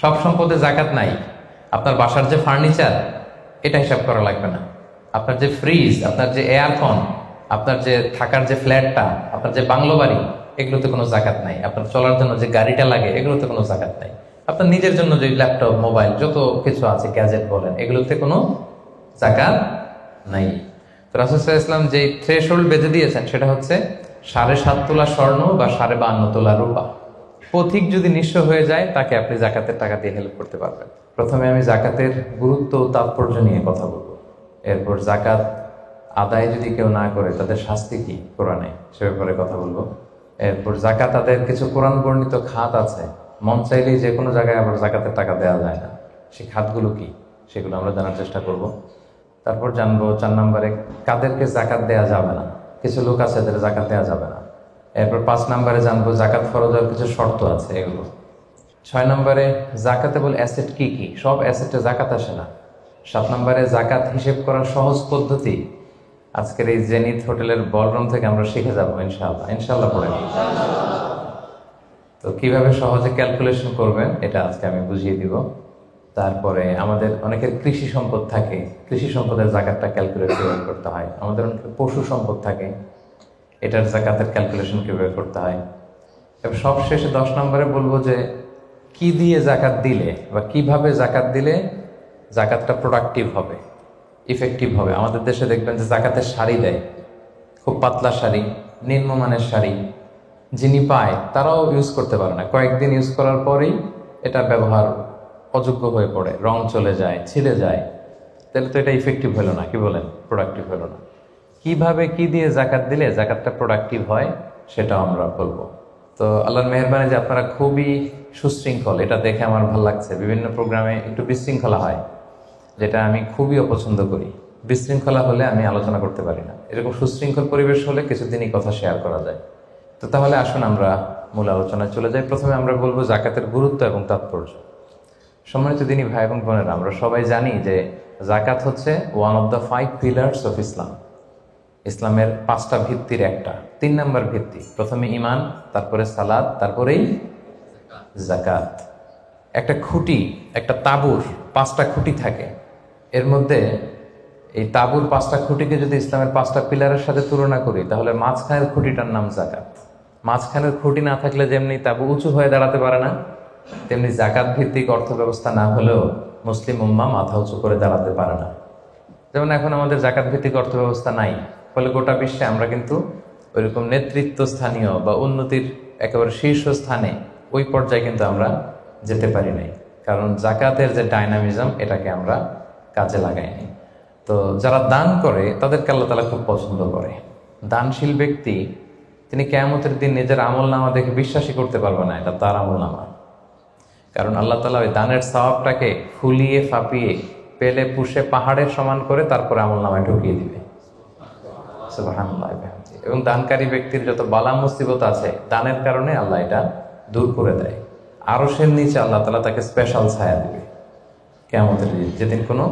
সব সম্পদে জাকাত নাই। আপনার বাসার যে ফার্নিচার, এটা হিসাব করা লাগবে না। আপনার যে ফ্রিজ, আপনার যে এয়ারকন, আপনার যে থাকার যে ফ্ল্যাটটা, আপনার যে বাংলো বাড়ি, এগুলোতে কোনো জাকাত নাই। আপনার চলার জন্য যে গাড়িটা লাগে, এগুলোতে কোনো জাকাত নাই। আপনার নিজের জন্য যে ল্যাপটপ, মোবাইল, যত কিছু আছে, গ্যাজেট বলেন, এগুলোতে কোনো জাকাত নাই। তো রাসূল সাল্লাল্লাহু আলাইহি ওয়াসাল্লাম যে থ্রেশহোল্ড বেঁধে দিয়েছেন, সেটা হচ্ছে 7.5 তোলা স্বর্ণ বা 52.5 তোলা রূপা। পথিক যদি নিঃস্ব হয়ে যায়, তাকে আপনি জাকাতের টাকা দিয়ে হেল্প করতে পারবেন। প্রথমে আমি জাকাতের গুরুত্ব ও তাৎপর্য নিয়ে কথা বলবো। এরপর জাকাত আদায় যদি কেউ না করে, তাদের শাস্তি কি কোরআনে, সে ব্যাপারে কথা বলবো। এরপর জাকাত আদায়ের কিছু কোরআন বর্ণিত খাত আছে, মন চাইলেই যে কোনো জায়গায় আবার জাকাতের টাকা দেওয়া যায় না। সেই খাতগুলো কি, সেগুলো আমরা জানার চেষ্টা করব। তারপর জানবো 4 নম্বরে কাদেরকে জাকাত দেওয়া যাবে না। কিছু লোক আছে যাদের জাকাত দেওয়া যাবে না। এরপর 5 নম্বরে জানবো জাকাত ফরজ হওয়ার কিছু শর্ত আছে, এগুলো। 6 নম্বরে জাকাতেবল অ্যাসেট কি কি, সব অ্যাসেটে জাকাত আসে না। 7 নম্বরে জাকাত হিসেব করার সহজ পদ্ধতি আজকের এই জেনিথ হোটেলের বলরুম থেকে আমরা শিখে যাবো ইনশাআল্লাহ পড়ে। তো কিভাবে সহজে ক্যালকুলেশন করবেন, এটা আজকে আমি বুঝিয়ে দিব। তারপরে আমাদের অনেকের কৃষি সম্পদ থাকে, কৃষি সম্পদের জাকাতটা ক্যালকুলেট কিভাবে করতে হয়। আমাদের অনেকের পশু সম্পদ থাকে, এটার জাকাতের ক্যালকুলেশন কিভাবে করতে হয়। এবং সবশেষে 10 নম্বরে বলবো যে কি দিয়ে জাকাত দিলে বা কিভাবে জাকাত দিলে জাকাতটা প্রোডাক্টিভ হবে, ইফেক্টিভ হবে। আমাদের দেশে দেখবেন যে জাকাতের শাড়ি দেয়, খুব পাতলা শাড়ি, নিম্নমানের শাড়ি। যিনি পায় তারাও ইউজ করতে পারে না, কয়েকদিন ইউজ করার পরেই এটা ব্যবহার অযোগ্য হয়ে পড়ে, রং চলে যায়, ছিঁড়ে যায়। তাহলে তো এটা ইফেক্টিভ হলো না, কি বলেন, প্রোডাক্টিভ হলো না। কিভাবে কি দিয়ে জাকাত দিলে জাকাতটা প্রোডাক্টিভ হয়, সেটাও আমরা বলবো। তো আল্লাহর মেহেরবানি যে আপনারা খুবই সুশৃঙ্খল, এটা দেখে আমার ভালো লাগছে। বিভিন্ন প্রোগ্রামে একটু বিশৃঙ্খলা হয়, যেটা আমি খুবই অপছন্দ করি। বিশৃঙ্খলা হলে আমি আলোচনা করতে পারি না। এরকম সুশৃঙ্খল পরিবেশ হলে কিছুদিনই কথা শেয়ার করা যায়। তো তাহলে আসুন আমরা মূল আলোচনায় চলে যাই। প্রথমে আমরা বলবো জাকাতের গুরুত্ব এবং তাৎপর্য। সম্মানিত দিনী ভাই এবং বোনেরা, আমরা সবাই জানি যে জাকাত হচ্ছে one of the 5 pillars of Islam. ইসলামের 5টা ভিত্তির একটা, 3 নম্বর ভিত্তি। প্রথমে ঈমান, তারপরে সালাত, তারপরেই জাকাত। একটা খুঁটি, একটা তাঁবুর 5টা খুঁটি থাকে। এর মধ্যে এই তাঁবুর 5টা খুঁটিকে যদি ইসলামের 5টা পিলারের সাথে তুলনা করি, তাহলে মাঝখানের খুঁটিটার নাম জাকাত। মাঝখানের খুঁটি না থাকলে যেমনি তাঁবু উঁচু হয়ে দাঁড়াতে পারে না, তেমনি জাকাত ভিত্তিক অর্থ ব্যবস্থা না হলেও মুসলিম উম্মাহ মাথা উঁচু করে দাঁড়াতে পারে না। যেমন এখন আমাদের জাকাত ভিত্তিক অর্থ ব্যবস্থা নাই, ফলে গোটা বিশ্বে আমরা কিন্তু ওইরকম নেতৃত্ব স্থানীয় বা উন্নতির একেবারে শীর্ষস্থানে ওই পর্যায়ে কিন্তু আমরা যেতে পারি নাই, কারণ জাকাতের যে ডাইনামিজম, এটাকে আমরা কাজে লাগাইনি। তো যারা দান করে তাদেরকে আল্লাহ তাআলা খুব পছন্দ করে। দানশীল ব্যক্তি, তিনি কিয়ামতের দিন নিজের আমলনামা দেখে বিশ্বাসই করতে পারবে না এটা তার আমলনামা। কারণ আল্লাহ তাআলা ওই দানের সওয়াবটাকে ফুলিয়ে ফাঁপিয়ে পেলে পুষে পাহাড়ের সমান করে তারপরে আমলনামায় ঢুকিয়ে দিবে। সুবহানাল্লাহ। এবং দানকারী ব্যক্তির যত বালা মুসিবত আছে, দানের কারণে আল্লাহ এটা দূর করে দেয়। আরশের নিচে আল্লাহ তাআলা তাকে স্পেশাল ছায়া দিবে কিয়ামতের দিন, যেদিন কোনো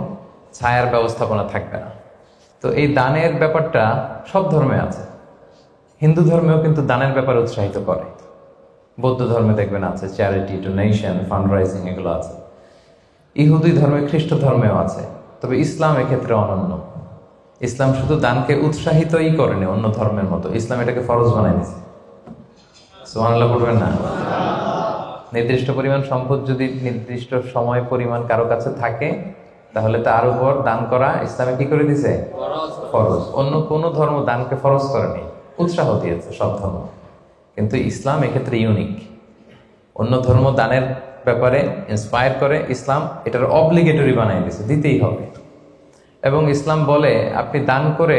ছায়ার ব্যবস্থাপনা থাকবে না। তো এই দানের ব্যাপারটা সব ধর্মে আছে। হিন্দু ধর্মেও কিন্তু দানের ব্যাপারে উৎসাহিত করে। বৌদ্ধ ধর্মে দেখবেন আছে চ্যারিটি, ডোনেশন, ফান্ড রাইজিং, এগুলো আছে। ইহুদি ধর্মে, খ্রিস্ট ধর্মেও আছে। তবে ইসলাম এক্ষেত্রে অনন্য। ইসলাম শুধু দানকে উৎসাহিতই করেনি অন্য ধর্মের মতো, ইসলাম এটাকে ফরজ বানাই দিয়েছে। সুবহানাল্লাহ বলবেন না? নির্দিষ্ট পরিমাণ সম্পদ যদি নির্দিষ্ট সময় পরিমাণ কারো কাছে থাকে, তাহলে তার উপর দান করা ইসলামে কি করে দিয়েছে? ফরজ। অন্য কোনো ধর্ম দানকে ফরজ করেনি, উৎসাহ দিয়েছে সব ধর্ম। কিন্তু ইসলাম এক্ষেত্রে ইউনিক। অন্য ধর্ম দানের ব্যাপারে ইন্সপায়ার করে, ইসলাম এটার অব্লিগেটরি বানাই দিয়েছে, দিতেই হবে। এবং ইসলাম বলে আপনি দান করে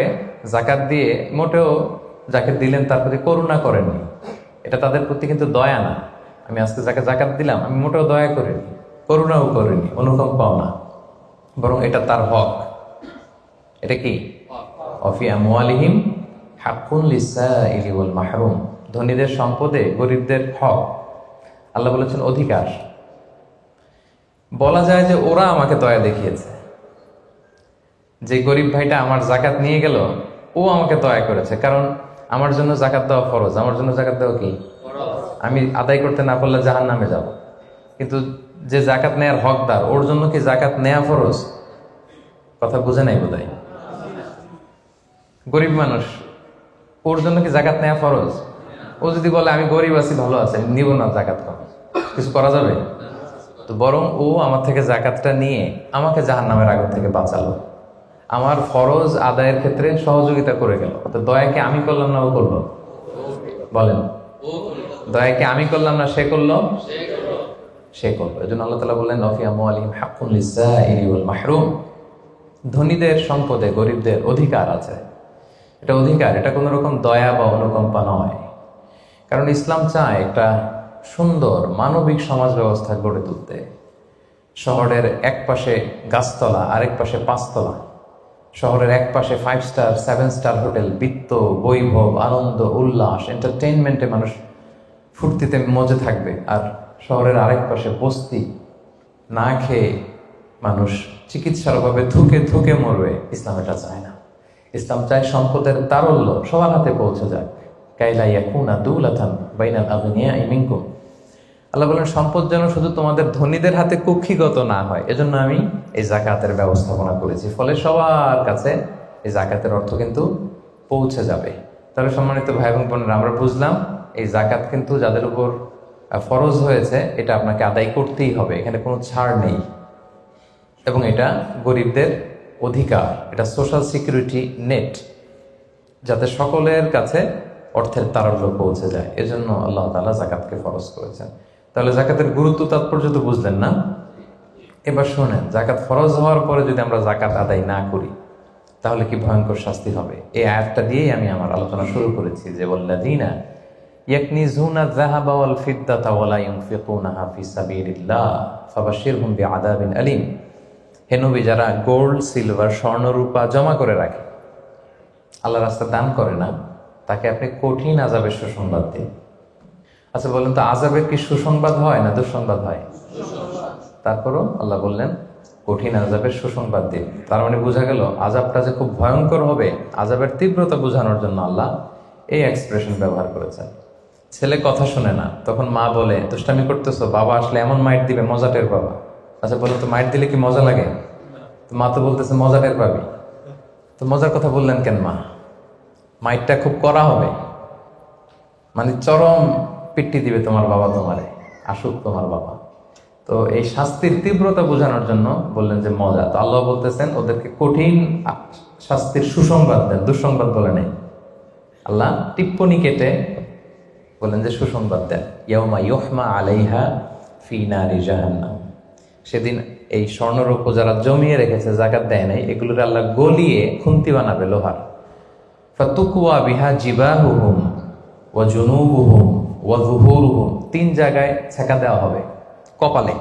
জাকাত দিয়ে মোটেও যাকে দিলেন তার প্রতি করুণা করেননি। এটা তাদের প্রতি কিন্তু দয়া না। আমি আজকে যাকে জাকাত দিলাম, আমি মোটেও দয়া করিনি, করুণাও করিনি, অনুকম্পাও না, বরং এটা তার হক। এটা কি? অফি আমওয়ালিহিম হাক্কুন লিসাইলি ওয়াল মাহরুম। ধনীদের সম্পদে গরিবদের হক। আল্লাহ বলেছেন অধিকার। বলা যায় যে ওরা আমাকে দয়া দেখিয়েছে। যে গরিব ভাইটা আমার জাকাত নিয়ে গেল, ও আমাকে দয়া করেছে, কারণ আমার জন্য জাকাত দেওয়া ফরজ। আমার জন্য জাকাত দেওয়া কি? আমি আদায় করতে না পারলে জাহান্নামে যাব। কিন্তু যে জাকাত নেয়ার হকদার, ওর জন্য কি জাকাত নেয়া ফরজ? কথা বুঝে নাই বোধহয়। গরিব মানুষ, ওর জন্য কি জাকাত নেয়া ফরজ? ও যদি বলে আমি গরিব আছি, ভালো আছে, আমি নিব না জাকাত, কিছু করা যাবে? তো বরং ও আমার থেকে জাকাতটা নিয়ে আমাকে জাহান্নামের আগুন থেকে বাঁচালো, আমার ফরজ আদায়ের ক্ষেত্রে সহযোগিতা করে গেল। তো দয়াকে আমি করলাম না ও করলো? বলেন, দয়াকে আমি করলাম না সে করলো? সে করলো। এই জন্য আল্লাহ তাআলা বললেন ওয়া ফি আমওয়ালিহিম হাক্কুন লিস-সাইলি ওয়াল মাহরুম। ধনীদের সম্পদে গরিবদের অধিকার আছে। এটা অধিকার, এটা কোনো রকম দয়া বা অনুকম্পা নয়। কারণ ইসলাম চায় একটা সুন্দর মানবিক সমাজ ব্যবস্থা গড়ে তুলতে। শহরের এক পাশে গাছতলা, আরেক পাশে পাঁচতলা। শহরের এক পাশে 5 স্টার 7 স্টার হোটেল, বৃত্ত, বৈভব, আনন্দ, উল্লাস, এন্টারটেইনমেন্টে মানুষ ফুর্তিতে মজে থাকবে। আর শহরের আরেক পাশে বস্তি, না খেয়ে মানুষ চিকিৎসার অভাবে ধুকে ধুকে মরবে। ইসলাম এটা চায় না। ইসলাম চায় সম্পদের তারল্য সবার হাতে পৌঁছে যাক। কাইলা ইয়াকুনা দুলাতান বাইনাল আগনিয়াই মিনকুম। আল্লাহ বলেন সম্পদ যেন শুধু তোমাদের ধনীদের হাতে কুক্ষিগত না হয়, এজন্য আমি এই জাকাতের ব্যবস্থাপনা করেছি। ফলে সবার কাছে এই জাকাতের অর্থ কিন্তু পৌঁছে যাবে। তাহলে সম্মানিত ভাই এবং বোনেরা, আমরা বুঝলাম এই জাকাত কিন্তু যাদের উপর ফরজ হয়েছে এটা আপনাকে আদায় করতেই হবে, এখানে কোনো ছাড় নেই। এবং এটা গরিবদের অধিকার, এটা সোশ্যাল সিকিউরিটি নেট, যাতে সকলের কাছে অর্থের তারল্য পৌঁছে যায়। এজন্য আল্লাহ তাআলা জাকাতকে ফরজ করেছেন। তাহলে জাকাতের গুরুত্ব তাৎপর্য তো বুঝলেন না? এবার শোনেন, জাকাত ফরজ হওয়ার পরে যদি আমরা জাকাত আদায় না করি তাহলে কি ভয়ঙ্কর শাস্তি হবে। এই আয়াতটা দিয়েই আমি আমার আলোচনা শুরু করেছি, যে ওয়াল্লাযীনা ইয়াকনিজুনা যাহাবা ওয়াল ফিদ্দাতা ওয়া লা ইউনফিকুনাহা ফি সাবিলিল্লাহ ফাবাশশিরহুম বিআযাবিন আলীম। হে নবী, যারা গোল্ড, সিলভার, স্বর্ণ, রূপা জমা করে রাখে, আল্লাহর রাস্তায় দান করে না, তাকে আপনি কঠিন আযাবের সুসংবাদ দিন। আচ্ছা বলেন তো, আযাবের কি সুসংবাদ হয় না দুঃসংবাদ হয়? তারপরও আল্লাহ বললেন কঠিন আযাবের সুসংবাদ দিন। তার মানে বোঝা গেল আযাবটা যে খুব ভয়ঙ্কর হবে, আযাবের তীব্রতা বোঝানোর জন্য আল্লাহ এই এক্সপ্রেশন ব্যবহার করেছেন। ছেলে কথা শুনে না, তখন মা বলে দুষ্টামি করতেছো, বাবা আসলে এমন মাইট দিবে মজা টের পাবা। আচ্ছা বলো তো, মাইট দিলে কি মজা লাগে? তো মা তো বলতেছে মজা টের পাবি। তো মজার কথা বললেন কেন মা? মাইটটা খুব কড়া হবে, মানে চরম পিট্টি দিবে তোমার বাবা, তোমারে আসুক তোমার বাবা। তো এই শাস্তির তীব্রতা বোঝানোর জন্য বললেন যে মজা। তো আল্লাহ বলতেছেন ওদেরকে কঠিন শাস্তির সুসংবাদ দেন, দুঃসংবাদ বলে নেই। আল্লাহ টিপ্পনি কেটে বললেন যে সুসংবাদ দেন। ইয়াউমা ইউহমা আলাইহা ফি নারি জাহান্নাম। সেদিন এই স্বর্ণরৌপ্য যারা জমিয়ে রেখেছে, জাকাত দেয় নাই, এগুলোর আল্লাহ গলিয়ে খুন্তি বানাবে লোহার। ফাতুকুয়া বিহা জিবাহুহুম ওয়া জুনুবুহুম ওয়া যুহুরুহুম। 3 জায়গায় ছেঁকা দেওয়া হবে। কপালে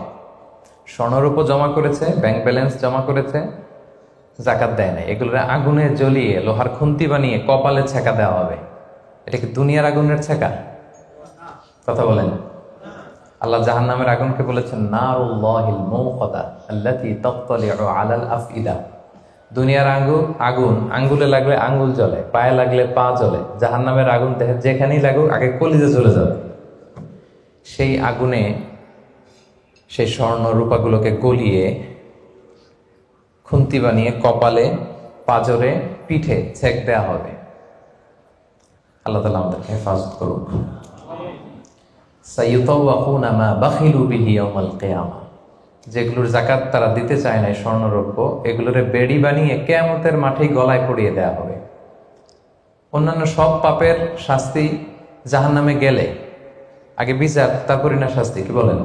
স্বর্ণরৌপ্য জমা করেছে, ব্যাংক ব্যালেন্স জমা করেছে, জাকাত দেয় নাই, এগুলোর আগুনে জ্বলিয়ে লোহার খুন্তি বানিয়ে কপালে ছেঁকা দেওয়া হবে। এটা কি দুনিয়ার আগুনের ছেঁকা? কথা বলেন। আল্লাহ জাহান্নামের আগুনকে বলেছেন নারুল্লাহিল মুকাদা আল্লাতী তাত্তালিউ আলাল আফইদা। দুনিয়ার আগুন আঙ্গুলে লাগলে আঙ্গুল জ্বলে, পায়ে লাগলে পা জ্বলে। জাহান্নামের আগুন যেখানেই লাগুক আগে কলিজে চলে যাবে। সেই আগুনে সেই স্বর্ণ রূপাগুলোকে গলিয়ে খুন্তি বানিয়ে কপালে, পাজরে, পিঠে ছেক দেয়া হবে। আল্লাহ তাআলা আমাদেরকে হেফাজত করুক। সাইয়ুতাওয়াকুনা মা বাখিলু বিহি ইয়াওমাল কিয়ামা। যেগুলোর জাকাত তারা দিতে চায় না, স্বর্ণরৌপ্য, এগুলোরে বেড়ি বানিয়ে কিয়ামতের মাঠেই গলায় পরিয়ে দেয়া হবে। অন্যান্য সব পাপের শাস্তি জাহান্নামে গেলে আগে বিচার, তারপরই না শাস্তি, কি বলেন?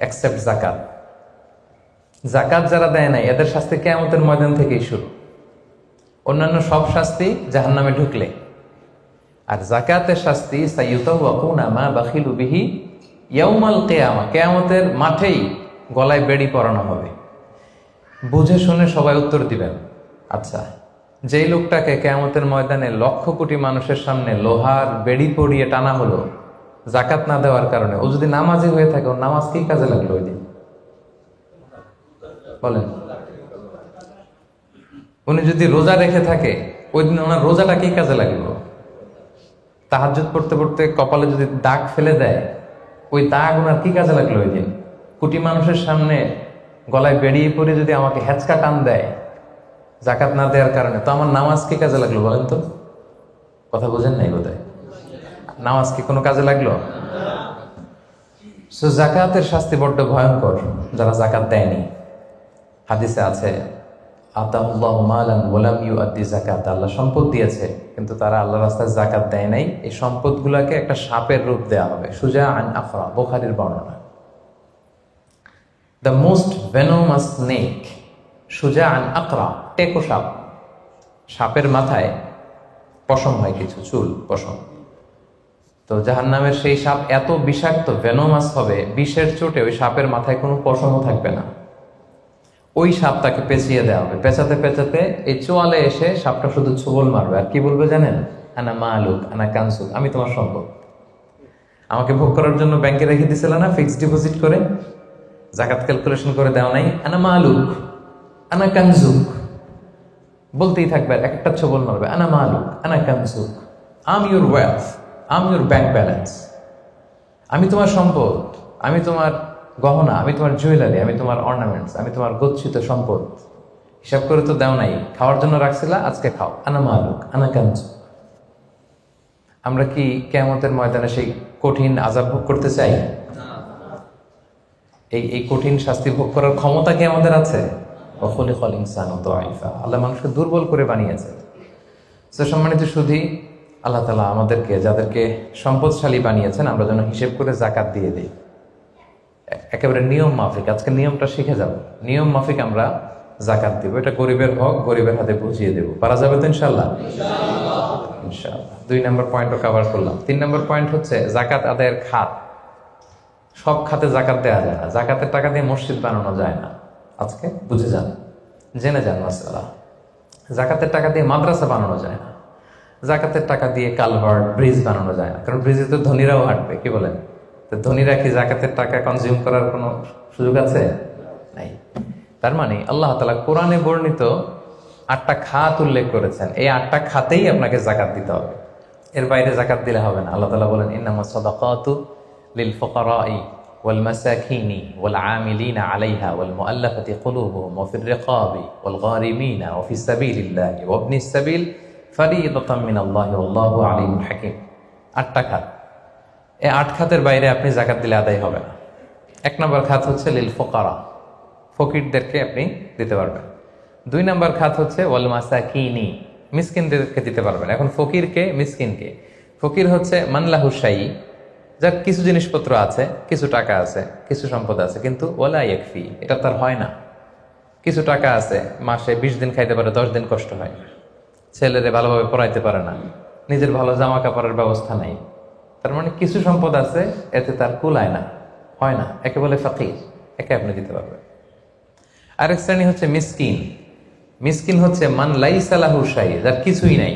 এক্সেপ্ট জাকাত। জাকাত যারা দেয় নাই এদের শাস্তি কিয়ামতের ময়দান থেকেই শুরু। অন্যান্য সব শাস্তি জাহান্নামে ঢুকলে, আর জাকাতের শাস্তি সাইয়ুতাওয়াকুনা মা বাখিলু বিহি ইয়াউমাল কিয়ামা, কিয়ামতের মাঠেই গলায় বেড়ি পরানো হবে। বুঝে শুনে সবাই উত্তর দিবেন। আচ্ছা, যেই লোকটাকে কিয়ামতের ময়দানে লক্ষ কোটি মানুষের সামনে লোহার বেড়ি পরিয়ে টানা হলো জাকাত না দেওয়ার কারণে, ও যদি নামাজি হয়ে থাকে, ওর নামাজ কি কাজে লাগলো ওই দিন? বলেন। উনি যদি রোজা রেখে থাকে, ওই দিন ওনার রোজাটা কি কাজে লাগলো? তাহাজ্জুদ পড়তে পড়তে কপালে যদি দাগ ফেলে দেয়, ওই দাগ ওনার কি কাজে লাগলো ওই দিন? কোটি মানুষের সামনে গলায় বেরিয়ে পড়ে যদি আমাকে হ্যাচকা টান দেয় জাকাত না দেওয়ার কারণে, তো আমার নামাজ কি কাজে লাগলো বলেন তো? কথা বোঝেন নাই বোধহয়। নামাজ কি কোনো কাজে লাগলো? সো জাকাতের শাস্তি বড্ড ভয়ঙ্কর যারা জাকাত দেয়নি। হাদিসে আছে আতাহুল্লাহু মালান ওয়ালাম ইউআদ্দি যাকাত, আল্লাহ সম্পদ দিয়েছে কিন্তু তারা আল্লাহর রাস্তায় জাকাত দেয় নাই। এই সম্পদগুলোকে একটা সাপের রূপ দেওয়া হবে। সুজা আন আফরা, বুখারীর বর্ণনা। দ্য মোস্ট ভেনোমাস স্নেক, সুজা আন আকরা, টেকো সাপ। সাপের মাথায় পশম হয়, কিছু চুল পশম। তো জাহান্নামের সেই সাপ এত বিষাক্ত, ভেনোমাস হবে, বিষের চোটে ওই সাপের মাথায় কোনো পশমও থাকবে না। ওই সাপটাকে পেঁচিয়ে দেওয়া হবে। পেঁচাতে পেঁচাতে এই চোয়ালে এসে সাপটা শুধু ছোবল মারবে। আর কি বলবে জানেন? আনা মালুক আনা কানসুক, আমি তোমার সম্পদ। আমাকে ভোগ করার জন্য ব্যাংকে রেখে দিছিল না ফিক্সড ডিপোজিট করে, জাকাত ক্যালকুলেশন করে দেওয়া নাই। আনা মালুক আনা কানসুক বলতেই থাকবে, এক একটা ছোবল মারবে। আনা মালুক আনা কানসুক, am your wealth, am your bank balance. আমি তোমার সম্পদ, আমি তোমার গহনা, আমি তোমার জুয়েলারি, আমি তোমার অর্নামেন্টস, আমি তোমার গচ্ছিত সম্পদ। হিসাব করে তো দেও নাই, খাওয়ার জন্য রাখছিলা, আজকে খাও। আনা মালুক আনা কানসুক। আমরা কি কিয়ামতের ময়দানে সেই কঠিন আযাব ভোগ করতে চাই? এই কঠিন শাস্তি ভোগ করার ক্ষমতা কি আমাদের আছে? ওয়াখুলিকাল ইনসানু দাঈফা, আল্লাহ মানুষকে দুর্বল করে বানিয়েছে। সম্মানিত সুধী, আল্লাহ তাআলা আমাদেরকে, যাদেরকে সম্পদশালী বানিয়েছেন, আমরা যেন হিসেব করে জাকাত দিয়ে দিই। একেবারে নিয়ম মাফিক। আজকে নিয়মটা শিখে যাব। নিয়ম মাফিক আমরা জাকাত দিব। এটা গরিবের হক, গরিবের হাতে বুঝিয়ে দেব। পারা যাবে তো ইনশাআল্লাহ? ইনশাআল্লাহ। 2 নম্বর পয়েন্টও কভার করলাম। 3 নম্বর পয়েন্ট হচ্ছে জাকাত আদায়ের খাত। সব খাতে জাকাত দেওয়া যায় না। জাকাতের টাকা দিয়ে মসজিদ বানানো যায় না। আজকে বুঝে যান, জেনে যান মাসআলা। জাকাতের টাকা দিয়ে মাদ্রাসা বানানো যায় না। জাকাতের টাকা দিয়ে কালভার্ট, ব্রিজ বানানো যায় না, কারণ ব্রিজে তো ধনীরাও হাঁটবে। কি বলেন? তো ধনীরা কি জাকাতের টাকা কনজিউম করার কোনো সুযোগ আছে? নাই। তার মানে আল্লাহ তাআলা কোরআনে বর্ণিত 8টা খাত উল্লেখ করেছেন। এই 8টা খাতেই আপনাকে জাকাত দিতে হবে, এর বাইরে জাকাত দিলে হবে না। আল্লাহ তাআলা বলেন ইন্নামাস সাদাকাতু লিল ফুকারাই ওয়াল মাসাকিনি ওয়াল আমিলিনা আলাইহা ওয়াল মুআল্লাফাতি কুলুবুহুম ওয়া ফির রিকাবি ওয়াল গারিমিনা ওয়া ফিস সাবিলিল্লাহি ওয়া ইবনিস সাবিল ফারিদাতাম মিনাল্লাহি ওয়াল্লাহু আলিমুল হাকীম। 8টা খাত। এই 8 খাতের বাইরে আপনি জাকাত দিলে আদায় হবে না। 1 নম্বর খাত হচ্ছে লিল ফুকারা, ফকিরদেরকে আপনি দিতে পারবেন। 2 নম্বর খাত হচ্ছে ওয়াল মাসাকিনি, মিসকিনদেরকে দিতে পারবেন। এখন ফকিরকে, মিসকিনকে? ফকির হচ্ছে মানলাহু শাই, যার কিছু জিনিসপত্র আছে, কিছু টাকা আছে, কিছু সম্পদ আছে, কিন্তু ওয়ালা ইয়াকফি, এটা তার হয় না। কিছু টাকা আছে, মাসে 20 দিন খাইতে পারে, 10 দিন কষ্ট হয়, ছেলেরে ভালোভাবে পড়াইতে পারে না, নিজের ভালো জামা কাপড়ের ব্যবস্থা নাই। তার মানে কিছু সম্পদ আছে, এতে তার কুলায় না, হয় না, একে বলে ফাকির, একে আপনি দিতে পারবেন। আরেক শ্রেণী হচ্ছে মিসকিন। মিসকিন হচ্ছে মান লাইসা লাহু শাই, যার কিছুই নাই,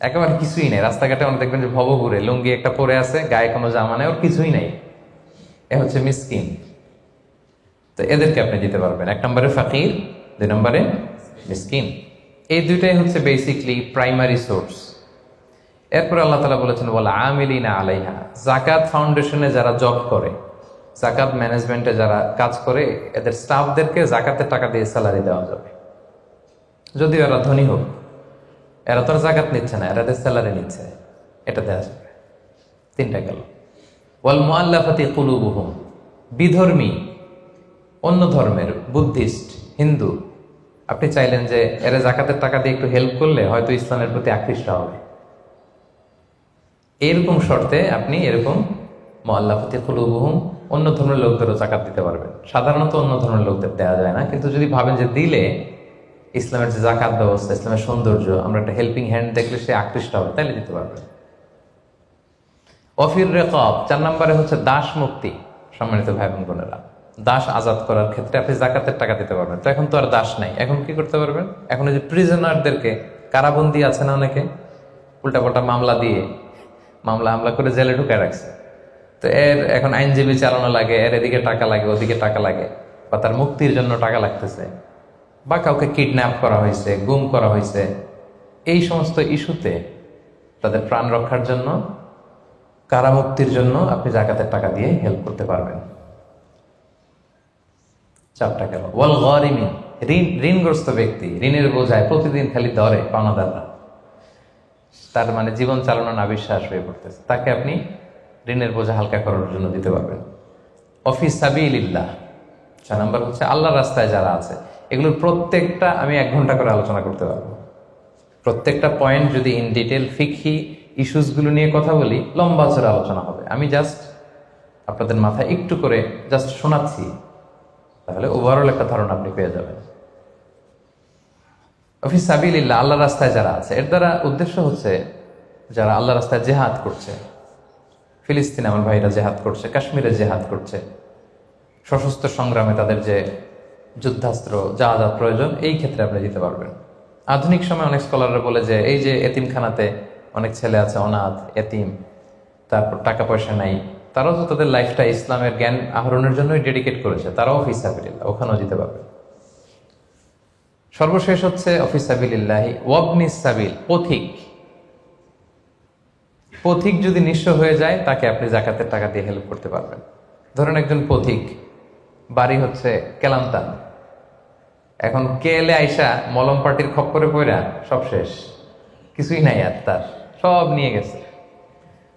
একেবারে কিছুই নাই। রাস্তাঘাটে অনেক দেখবেন যে ভবঘুরে লুঙ্গি একটা পরে আছে, গায়ে কোনো জামা নেই, ওর কিছুই নাই, এ হচ্ছে মিসকিন। তো এদেরকে আপনি দিতে পারবেন। 1 নম্বরে ফাকির, 2 নম্বরে মিসকিন। এই দুইটাই হচ্ছে বেসিকলি প্রাইমারি সোর্স। এরপরে আল্লাহ তাআলা বলেছেন ওয়াল আমিলিনা আলাইহা, যাকাত ফাউন্ডেশনে যারা জব করে, যাকাত ম্যানেজমেন্টে যারা কাজ করে, এদের স্টাফদেরকে যাকাতের টাকা দিয়ে স্যালারি দেওয়া যাবে। যদিও এরা ধনী হোক, এরা তো আর যাকাত নিচ্ছে না, এরা স্যালারি নিচ্ছে, এটা দেওয়া যাবে। 3টা গেল। ওয়াল মুআল্লাফাতি কুলুবুহুম, বিধর্মী, অন্য ধর্মের, বুদ্ধিস্ট, হিন্দু, আপনি চাইলেন যে এরা যাকাতের টাকা দিয়ে একটু হেল্প করলে হয়তো ইসলামের প্রতি আকৃষ্ট হবে, এরকম শর্তে আপনি এরকম মুআল্লাফাতি কুলুবুহুম, অন্য ধর্মের লোকদেরও যাকাত দিতে পারবেন। সাধারণত অন্য ধর্মের লোকদের দেওয়া যায় না, কিন্তু যদি ভাবেন যে দিলে ইসলামের যে যাকাত ব্যবস্থা, ইসলামের সৌন্দর্য, আমরা একটা হেল্পিং হ্যান্ড দেখলে সে আকৃষ্ট হবে, তাইলে দিতে পারবেন। ওয়াফির রিকাব, 4 নম্বরে হচ্ছে দাস মুক্তি। সম্মানিত ভাই বোন বোনেরা, দাস আজাদ করার ক্ষেত্রে আপনি যাকাতের টাকা দিতে পারবেন। তো এখন তো আর দাস নাই, এখন কি করতে পারবেন? এখন এই যে প্রিজনারদেরকে, কারাবন্দী আছে না অনেকে, উল্টাপাল্টা মামলা দিয়ে হামলা করে জেলে ঢুকায় রাখছে, তো এর এখন আইনজীবী চালানো লাগে, এর এদিকে টাকা লাগে, ওদিকে টাকা লাগে, বা তার মুক্তির জন্য টাকা লাগতেছে, বা কাউকে কিডন্যাপ করা হয়েছে, গুম করা হয়েছে, এই সমস্ত ইস্যুতে তাদের প্রাণ রক্ষার জন্য, কারামুক্তির জন্য আপনি যাকাতের টাকা দিয়ে হেল্প করতে পারবেন। চাপটা গেল। ওয়াল গারিমিন, ঋণগ্রস্ত ব্যক্তি, ঋণের বোঝায় প্রতিদিন খালি ধরে পাওনাদাররা, তার মানে জীবন চালানো না বিশ্বাস হয়ে পড়তেছে, তাকে আপনি ঋণের বোঝা হালকা করার জন্য দিতে পারবেন। অফিস সাবিলিল্লাহ, 6 নম্বর হচ্ছে আল্লাহর রাস্তায় যারা আছে। এগুলোর প্রত্যেকটা আমি 1 ঘন্টা করে আলোচনা করতে পারবো। প্রত্যেকটা পয়েন্ট যদি ইন ডিটেল ফিকহি ইস্যুসগুলো নিয়ে কথা বলি, লম্বা চড়ে আলোচনা হবে। আমি জাস্ট আপনাদের মাথায় একটু করে জাস্ট শোনাচ্ছি, তাহলে ওভারঅল একটা ধারণা আপনি পেয়ে যাবেন। ফি সাবিলিল্লাহ, আল্লাহর রাস্তায় যারা আছে, এর দ্বারা উদ্দেশ্য হচ্ছে যারা আল্লাহর রাস্তায় জেহাদ করছে। ফিলিস্তিনে আমার ভাইরা জেহাদ করছে, কাশ্মীরে জেহাদ করছে, সশস্ত্র সংগ্রামে তাদের যে যুদ্ধাস্ত্র যা যা প্রয়োজন, এই ক্ষেত্রে আপনি দিতে পারবেন। আধুনিক সময় অনেক স্কলাররা বলে যে এই যে এতিমখানাতে অনেক ছেলে আছে অনাথ এতিম, তারপর টাকা পয়সা নাই, তারাও তো তাদের লাইফটা ইসলামের জ্ঞান আহরণের জন্যই ডেডিকেট করেছে, তারাও ফি সাবিলিল্লাহ, ওখানেও দিতে পারবে। সর্বশেষ হচ্ছে ফি সাবিলিল্লাহি ওয়াবনিস সাবিল, পথিক। পথিক যদি নিঃস্ব হয়ে যায়, তাকে আপনি জাকাতের টাকা দিয়ে হেল্প করতে পারবেন। ধরেন একজন পথিক, বাড়ি হচ্ছে কেলান্তান, এখন কেলে আইসা মলম পাটির খপ্পরে পড়া সব শেষ, কিছুই নাই আর, তার সব নিয়ে গেছে।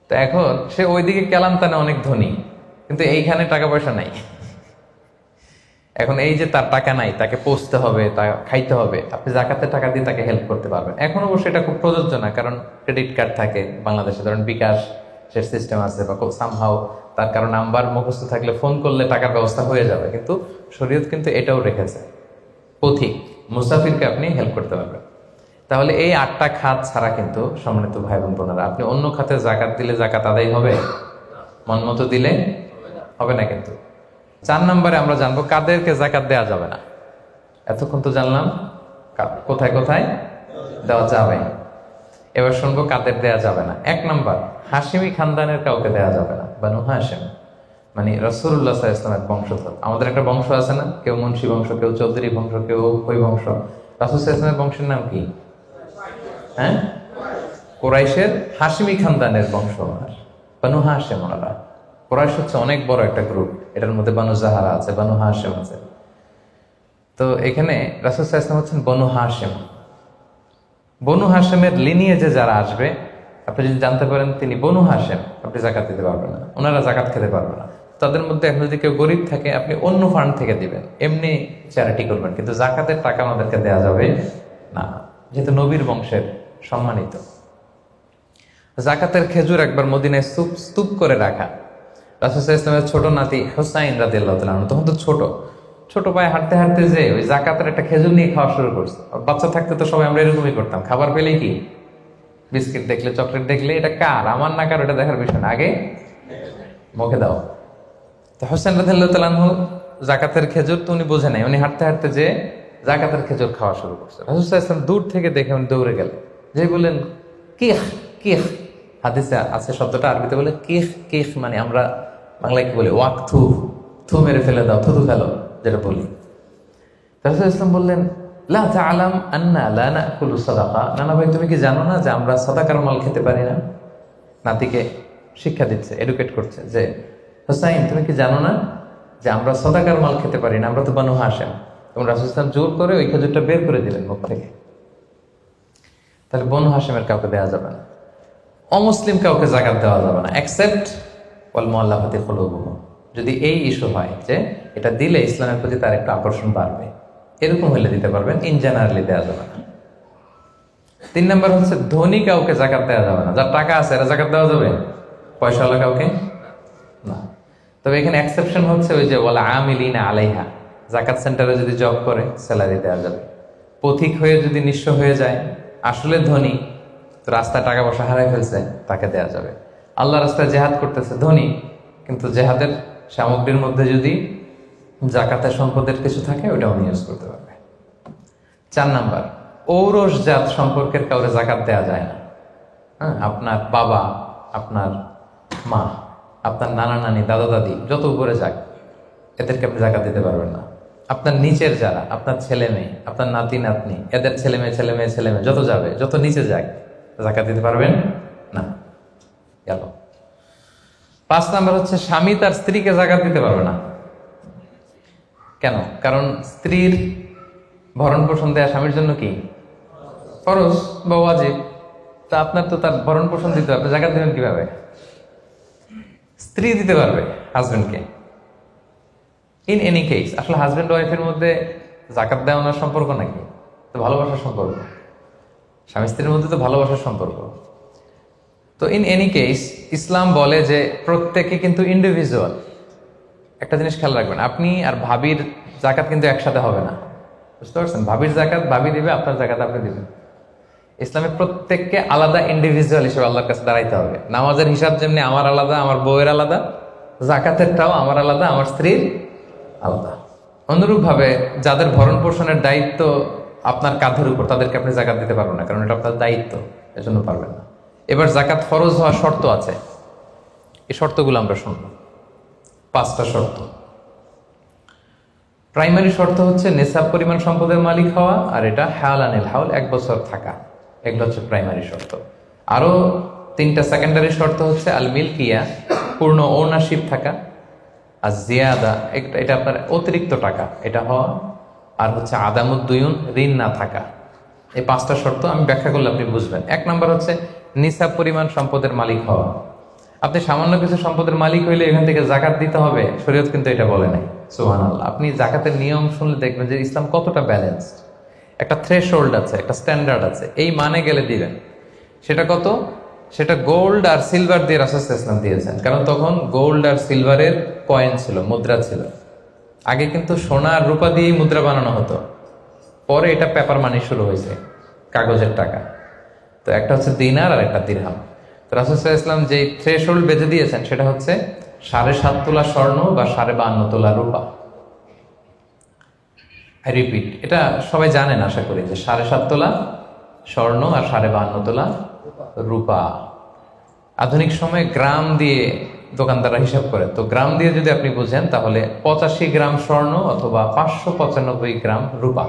তো এখন সে ওইদিকে কেলান্তানে অনেক ধনী, কিন্তু এইখানে টাকা পয়সা নাই। এখন এই যে তার টাকা নাই, তাকে পোষতে হবে, তা খাইতে হবে, আপনি জাকাতের টাকা দিয়ে তাকে হেল্প করতে পারবেন। এখন অবশ্য এটা খুব প্রযোজ্য না, কারণ ক্রেডিট কার্ড থাকে বাংলাদেশে, ধরেন বিকাশ সে সিস্টেম আছে, বা সামহাও তার কারো নাম্বার মুখস্থ থাকলে ফোন করলে টাকার ব্যবস্থা হয়ে যাবে। কিন্তু শরীয়ত কিন্তু এটাও রেখেছে, পথিক মুসাফিরকে আপনি হেল্প করতে পারবেন। তাহলে এই 8টা খাত ছাড়া কিন্তু সম্মানিত ভাই বোন বোনেরা, আপনি অন্য খাতে জাকাত দিলে জাকাত আদায় হবে? মন মতো দিলে হবে না। কিন্তু 4 নম্বরে আমরা জানবো কাদেরকে জাকাত দেওয়া যাবে না। এতক্ষণ তো জানলাম কোথায় কোথায় দেওয়া যাবে, এবার শুনবো কাদের দেওয়া যাবে না। 1 নম্বর, হাশিমি খানদানের কাউকে দেওয়া যাবে না। বানু হাশিম মানে রাসূলুল্লাহ সাল্লাল্লাহু আলাইহি ওয়াসাল্লামের বংশধর। আমাদের একটা বংশ আছে না, কেউ মুন্সি বংশ, কেউ চৌধুরী বংশ, কেউ ওই বংশ। রাসূল সাল্লাল্লাহু আলাইহি ওয়াসাল্লামের বংশের নাম কি? হ্যাঁ, কুরাইশের হাশিমি খানদানের বংশ, বানু হাশিম। ওনারা কুরাইশ হচ্ছে অনেক বড় একটা গ্রুপ, এটার মধ্যে বানু জাহারা আছে, বানু হাশিম আছে। তো এখানে রাসূল সাল্লাল্লাহু আলাইহি ওয়াসাল্লাম হচ্ছেন বনু হাশিম। বনু হাশিমের লিনিয়েজে যারা আসবে, আপনি যদি জানতে পারেন তিনি বনু হাশিম, আপনি জাকাত দিতে পারবেন না, ওনারা জাকাত খেতে পারবে না। তাদের মধ্যে এখন যদি কেউ গরিব থাকে, আপনি অন্য ফান্ড থেকে দিবেন, এমনি চ্যারিটি করবেন, কিন্তু জাকাতের টাকা আমাদেরকে দেওয়া যাবে না, যেহেতু নবীর বংশের সম্মানিত। জাকাতের খেজুর একবার মদিনায় স্তূপ করে রাখা। রাসূল সাল্লাল্লাহু আলাইহি ওয়াসাল্লামের ছোট নাতি হুসাইন রাদিয়াল্লাহু তাআলা আনহু, তখন তো ছোট পায়ে হাঁটতে হাঁটতে যে ওই জাকাতের একটা খেজুর নিয়ে খাওয়া শুরু করছে। বাচ্চা থাকতে তো সবাই আমরা এরকমই করতাম, খাবার পেলেই কি বিস্কিট দেখলে চকলেট দেখলে এটা কার আমার না কার এটা দেখার বিষয় না, আগে মুখে দাও। তো হুসাইন রাদিয়াল্লাহু তাআলা আনহু জাকাতের খেজুর তো উনি বোঝে নাই, উনি হাঁটতে হাঁটতে যে জাকাতের খেজুর খাওয়া শুরু করছে। রাসূল সাল্লাল্লাহু আলাইহি ওয়াসাল্লাম দূর থেকে দেখে উনি দৌড়ে গেলেন, যে বললেন কিহ কিহ, হাদিসে আছে শব্দটা, আরবিতে বলে কিহ কিহ, মানে আমরা বাংলায় কি বলি ওয়াক থু, থু মেরে ফেলে দাও, থুতু ফেলো যেটা বলি। রাসূল সাল্লাল্লাহু আলাইহি ওয়াসাল্লাম বললেন লা তা'লাম আন্না লা নাকুলু সাদাকা, নানা ভাই তুমি কি জানো না যে আমরা সাদাকার মাল খেতে পারি না? নাতিকে শিক্ষা দিচ্ছে, এডুকেট করছে যে হুসাইন তুমি কি জানো না যে আমরা সাদাকার মাল খেতে পারি না, আমরা তো বানু হাশিম। এবং রাসূল সাল্লাল্লাহু আলাইহি ওয়াসাল্লাম জোর করে ওই খেজুরটা বের করে দিলেন মুখ থেকে। তাহলে বনু হাশিমের কাউকে দেওয়া যাবে না, অমুসলিম কাউকে জাকাত দেওয়া যাবে না, এক্সেপ্ট ওয়াল মুআল্লাফাতি কুলুবুহুম, যদি এই ইস্যু হয় যে এটা দিলে ইসলামের প্রতি তার একটা আকর্ষণ বাড়বে, এরকম হলে দিতে পারবেন, ইন জেনারেলি দেওয়া যাবে না। 3 নম্বর হচ্ছে ধনী কাউকে জাকাত দেওয়া যাবে না। যার টাকা আছে এরা জাকাত দেওয়া যাবে, পয়সাওয়ালা কাউকে না। তবে এখানে এক্সেপশন হচ্ছে ওই যে ওয়ালা আমিলিনা আলাইহা, জাকাত সেন্টারে যদি জব করে স্যালারি দেওয়া যাবে। পথিক হয়ে যদি নিঃস্ব হয়ে যায়, আসলে ধনী তো রাস্তায় টাকা পয়সা হারাই ফেলছে, তাকে দেওয়া যাবে। আল্লাহ রাস্তায় জেহাদ করতেছে, ধনী, কিন্তু জেহাদের সামগ্রীর মধ্যে যদি জাকাতের সম্পদের কিছু থাকে, ওটা উনি ইউজ করতে পারবে। 4 নাম্বার, ঔরসজাত সম্পর্কের কাউরে জাকাত দেওয়া যায় না। হ্যাঁ, আপনার বাবা, আপনার মা, আপনার নানা নানি, দাদা দাদি, যত উপরে যাক, এদেরকে আপনি জাকাত দিতে পারবেন না। আপনার নিচের যারা, আপনার ছেলে মেয়ে, আপনার নাতি নাতনি, এদের ছেলে মেয়ে ছেলে মেয়ে ছেলে মেয়ে যত যাবে, যত নিচে যাক, জাকাত দিতে পারবেন না। গেল। 5 নাম্বার হচ্ছে স্বামী তার স্ত্রীকে জাকাত দিতে পারবে না। কেন? কারণ স্ত্রীর ভরণ পোষণ দেয়া স্বামীর জন্য কি ফরজ বা ওয়াজিব। তা আপনার তো তার ভরণ পোষণ দিতে হবে, জাকাত দেবেন কিভাবে? স্ত্রী দিতে পারবে হাজবেন্ডকে। ইন এনি কেস আসলে হাজবেন্ড ওয়াইফের মধ্যে জাকাত দেওয়ানোর সম্পর্ক নাকি? তো ভালোবাসার সম্পর্ক, স্বামী স্ত্রীর মধ্যে তো ভালোবাসার সম্পর্ক। তো ইন এনি কেস ইসলাম বলে যে প্রত্যেকে কিন্তু ইন্ডিভিজুয়াল। একটা জিনিস খেয়াল রাখবেন, আপনি আর ভাবির জাকাত কিন্তু একসাথে হবে না, বুঝতে পারছেন? ভাবির জাকাত ভাবি দিবে, আপনার জাকাত আপনি দিবেন। ইসলামে প্রত্যেককে আলাদা ইন্ডিভিজুয়াল হিসেবে আল্লাহর কাছে দাঁড়াইতে হবে। নামাজের হিসাব যেমনি আমার আলাদা, আমার বউয়ের আলাদা, জাকাতেরটাও আমার আলাদা, আমার স্ত্রীর আলাদা। অনুরূপভাবে যাদের ভরণ পোষণের দায়িত্ব আপনার কাঁধের উপর, তাদেরকে আপনি জাকাত দিতে পারবেন না, কারণ এটা আপনার দায়িত্ব, এজন্য পারবেন না। এবার জাকাত ফরজ হওয়ার শর্ত আছে, এই শর্তগুলো আমরা শুনব। 5টা শর্ত। প্রাইমারি শর্ত হচ্ছে নেশাব পরিমাণ সম্পদের মালিক হওয়া, আর এটা হাওলানিল হাউল, 1 বছর থাকা। এগুলো হচ্ছে প্রাইমারি শর্ত। আরো 3টা সেকেন্ডারি শর্ত হচ্ছে আল মিলকিয়া, পূর্ণ ওনারশিপ থাকা, আর জিয়াদা, এটা আপনার অতিরিক্ত টাকা এটা হওয়া, আর হচ্ছে আদামুদ্দুয়ুন, ঋণ না থাকা। এই 5টা শর্ত আমি ব্যাখ্যা করলে আপনি বুঝবেন। 1 নম্বর হচ্ছে নিসাব পরিমাণ সম্পদের মালিক হওয়া। আপনি সামান্য কিছু সম্পদের মালিক হইলে এখান থেকে জাকাত দিতে হবে, শরীয়ত কিন্তু এটা বলে নাই। সুবহানাল্লাহ। আপনি জাকাতের নিয়ম শুনলে দেখবেন যে ইসলাম কতটা ব্যালেন্সড। একটা থ্রেশহোল্ড আছে, একটা স্ট্যান্ডার্ড আছে, এই মানে গেলে দিবেন। সেটা কত? সেটা গোল্ড আর সিলভার দিয়ে রাসূল সাল্লাল্লাহু আলাইহি ওয়াসাল্লাম দিয়েছেন, কারণ তখন গোল্ড আর সিলভারের কয়েন ছিল, মুদ্রা ছিল। আগে কিন্তু সোনা আর রূপা দিয়েই মুদ্রা বানানো হতো, পরে এটা পেপার মানি শুরু হয়েছে, কাগজের টাকা। তো একটা হচ্ছে দিনার আর একটা দিরহাম। তো রাসূল সাল্লাল্লাহু আলাইহি ওয়াসাল্লাম যে থ্রেশহোল্ড বেঁধে দিয়েছেন সেটা হচ্ছে 7.5 তোলা স্বর্ণ বা 52.5 তোলা রূপা। আই রিপিট, এটা সবাই জানেন আশা করি, যে 7.5 তোলা স্বর্ণ আর 52.5 তোলা রূপা। আধুনিক সময়ে গ্রাম দিয়ে দোকানদাররা হিসাব করে, তো গ্রাম দিয়ে যদি আপনি বুঝেন তাহলে 85 গ্রাম স্বর্ণ অথবা 595 গ্রাম রূপা,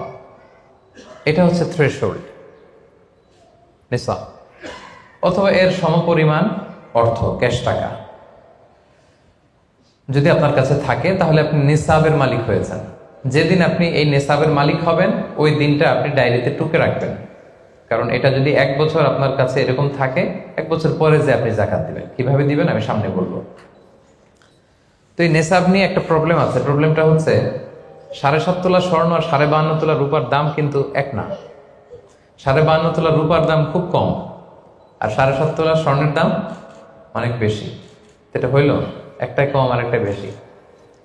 এটা হচ্ছে থ্রেশহোল্ড নিসাব, অথবা এর সমপরিমাণ অর্থ, ক্যাশ টাকা যদি আপনার কাছে থাকে, তাহলে আপনি নিসাবের মালিক হয়েছেন। যেদিন আপনি এই নিসাবের মালিক হবেন ওই দিনটা আপনি ডায়েরিতে টুকে রাখবেন, কারণ এটা যদি 1 বছর আপনার কাছে এরকম থাকে, 1 বছর পরে যে আপনি জাকাত দিবেন, কিভাবে দিবেন আমি সামনে বলবো। তো এই নেসাব নিয়ে একটা প্রবলেম আছে। প্রবলেমটা হচ্ছে 7.5 তোলা স্বর্ণ আর 52.5 তোলা রূপার দাম কিন্তু এক না। 52.5 তোলা রূপার দাম খুব কম, আর 7.5 তোলা স্বর্ণের দাম অনেক বেশি। এটা হইল একটাই কম আর একটা বেশি।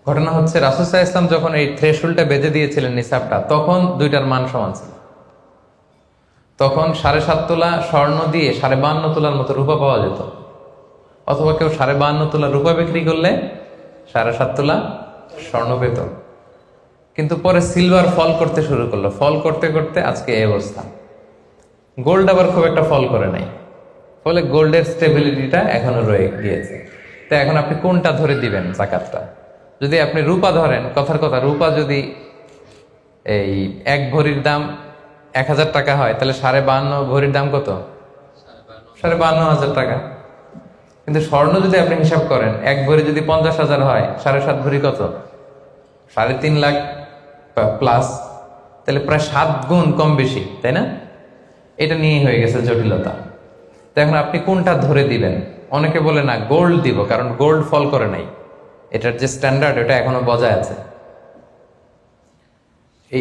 ঘটনা হচ্ছে রাসূল সাল্লাল্লাহু আলাইহি ওয়াসাল্লাম যখন এই থ্রেশহোল্ডটা বেঁধে দিয়েছিলেন নিসাবটা, তখন দুইটার মান সমান ছিল। তখন 7.5 তোলা স্বর্ণ দিয়ে 52.5 তোলার মতো রূপা পাওয়া যেত, অথবা কেউ 52.5 তোলা রূপা বিক্রি করলে 7.5 তোলা স্বর্ণ পেত। কিন্তু পরে সিলভার ফল করতে শুরু করলো, ফল করতে করতে আজকে এই অবস্থা। গোল্ড আবার খুব একটা ফল করে নাই, ফলে গোল্ডের স্টেবিলিটিটা এখনো রয়ে গিয়েছে। তো এখন আপনি কোনটা ধরে দিবেন জাকাতটা? যদি আপনি রূপা ধরেন, কথার কথা, রূপা যদি এই 1 ভরির দাম 1000 টাকা হয়, তাহলে 52.5 ভরির দাম কত? 52,500 টাকা। কিন্তু স্বর্ণ যদি আপনি হিসাব করেন, 1 ভরি যদি 50,000 হয়, 7.5 ভরি কত? 3.5 লাখ প্লাস, তাহলে প্রায় 7 গুণ কম বেশি, তাই না? এটা নিয়ে হয়ে গেছে জটিলতা। তো এখন আপনি কোনটা ধরে দিবেন? অনেকে বলে না গোল্ড দিব, কারণ গোল্ড ফল করে নাই, এটার যে স্ট্যান্ডার্ড এটা এখনো বজায় আছে।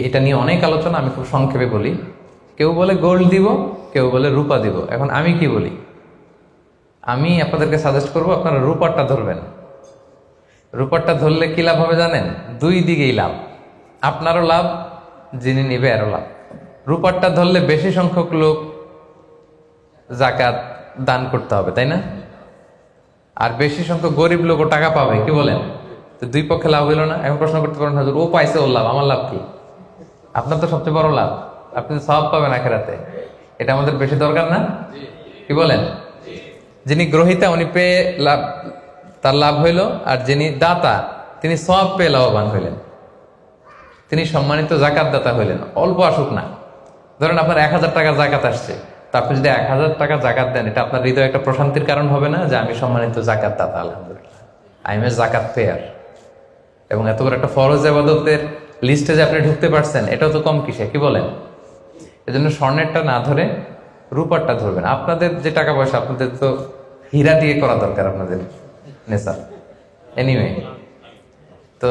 এটা নিয়ে অনেক আলোচনা, আমি খুব সংক্ষেপে বলি। কেউ বলে গোল্ড দিব, কেউ বলে রূপা দিব। এখন আমি কি বলি? আমি আপনাদেরকে সাজেস্ট করবো আপনারা রূপারটা ধরবেন। রূপারটা ধরলে কি লাভ হবে জানেন? 2 দিকেই লাভ, আপনারও লাভ, যিনি নিবে আরও লাভ। রূপারটা ধরলে বেশি সংখ্যক লোক জাকাত দান করতে হবে, তাই না? আর বেশি সংখ্যক গরিব লোকও টাকা পাবে, কি বলেন? তো 2 পক্ষে লাভ হইল না? এখন প্রশ্ন করতে পারেন, হুজুর ও পাইছে ওর লাভ, আমার লাভ কি? আপনার তো সবচেয়ে বড় লাভ, আপনি সওয়াব পাবেন আখিরাতে। এটা আমাদের বেশি দরকার না? কি বলেন? যিনি গ্রহীতা উনি পেয়ে লাভ, তার লাভ হইল, আর যিনি দাতা তিনি সওয়াব পেয়ে লাভবান হইলেন, তিনি সম্মানিত জাকাত দাতা হইলেন। অল্প আসুক না, ধরেন আপনার 1000 টাকা জাকাত আসছে, তা আপনি যদি 1000 টাকা জাকাত দেন, এটা আপনার হৃদয়ে একটা প্রশান্তির কারণ হবে না? যে আমি সম্মানিত জাকাত দাতা, আলহামদুলিল্লাহ, আই এম এ জাকাত পেয়ার। এবং এত বড় একটা ফরজ ইবাদতের লিস্টে যে আপনি ঢুকতে পারছেন এটাও তো কম কিসে, কি বলেন? এজন্য স্বর্ণেরটা না ধরে রূপারটা ধরবেন। আপনাদের যে টাকা পয়সা, আপনাদের তো হীরা দিয়ে করা দরকার আপনাদের নেশাব। এনিওয়ে, তো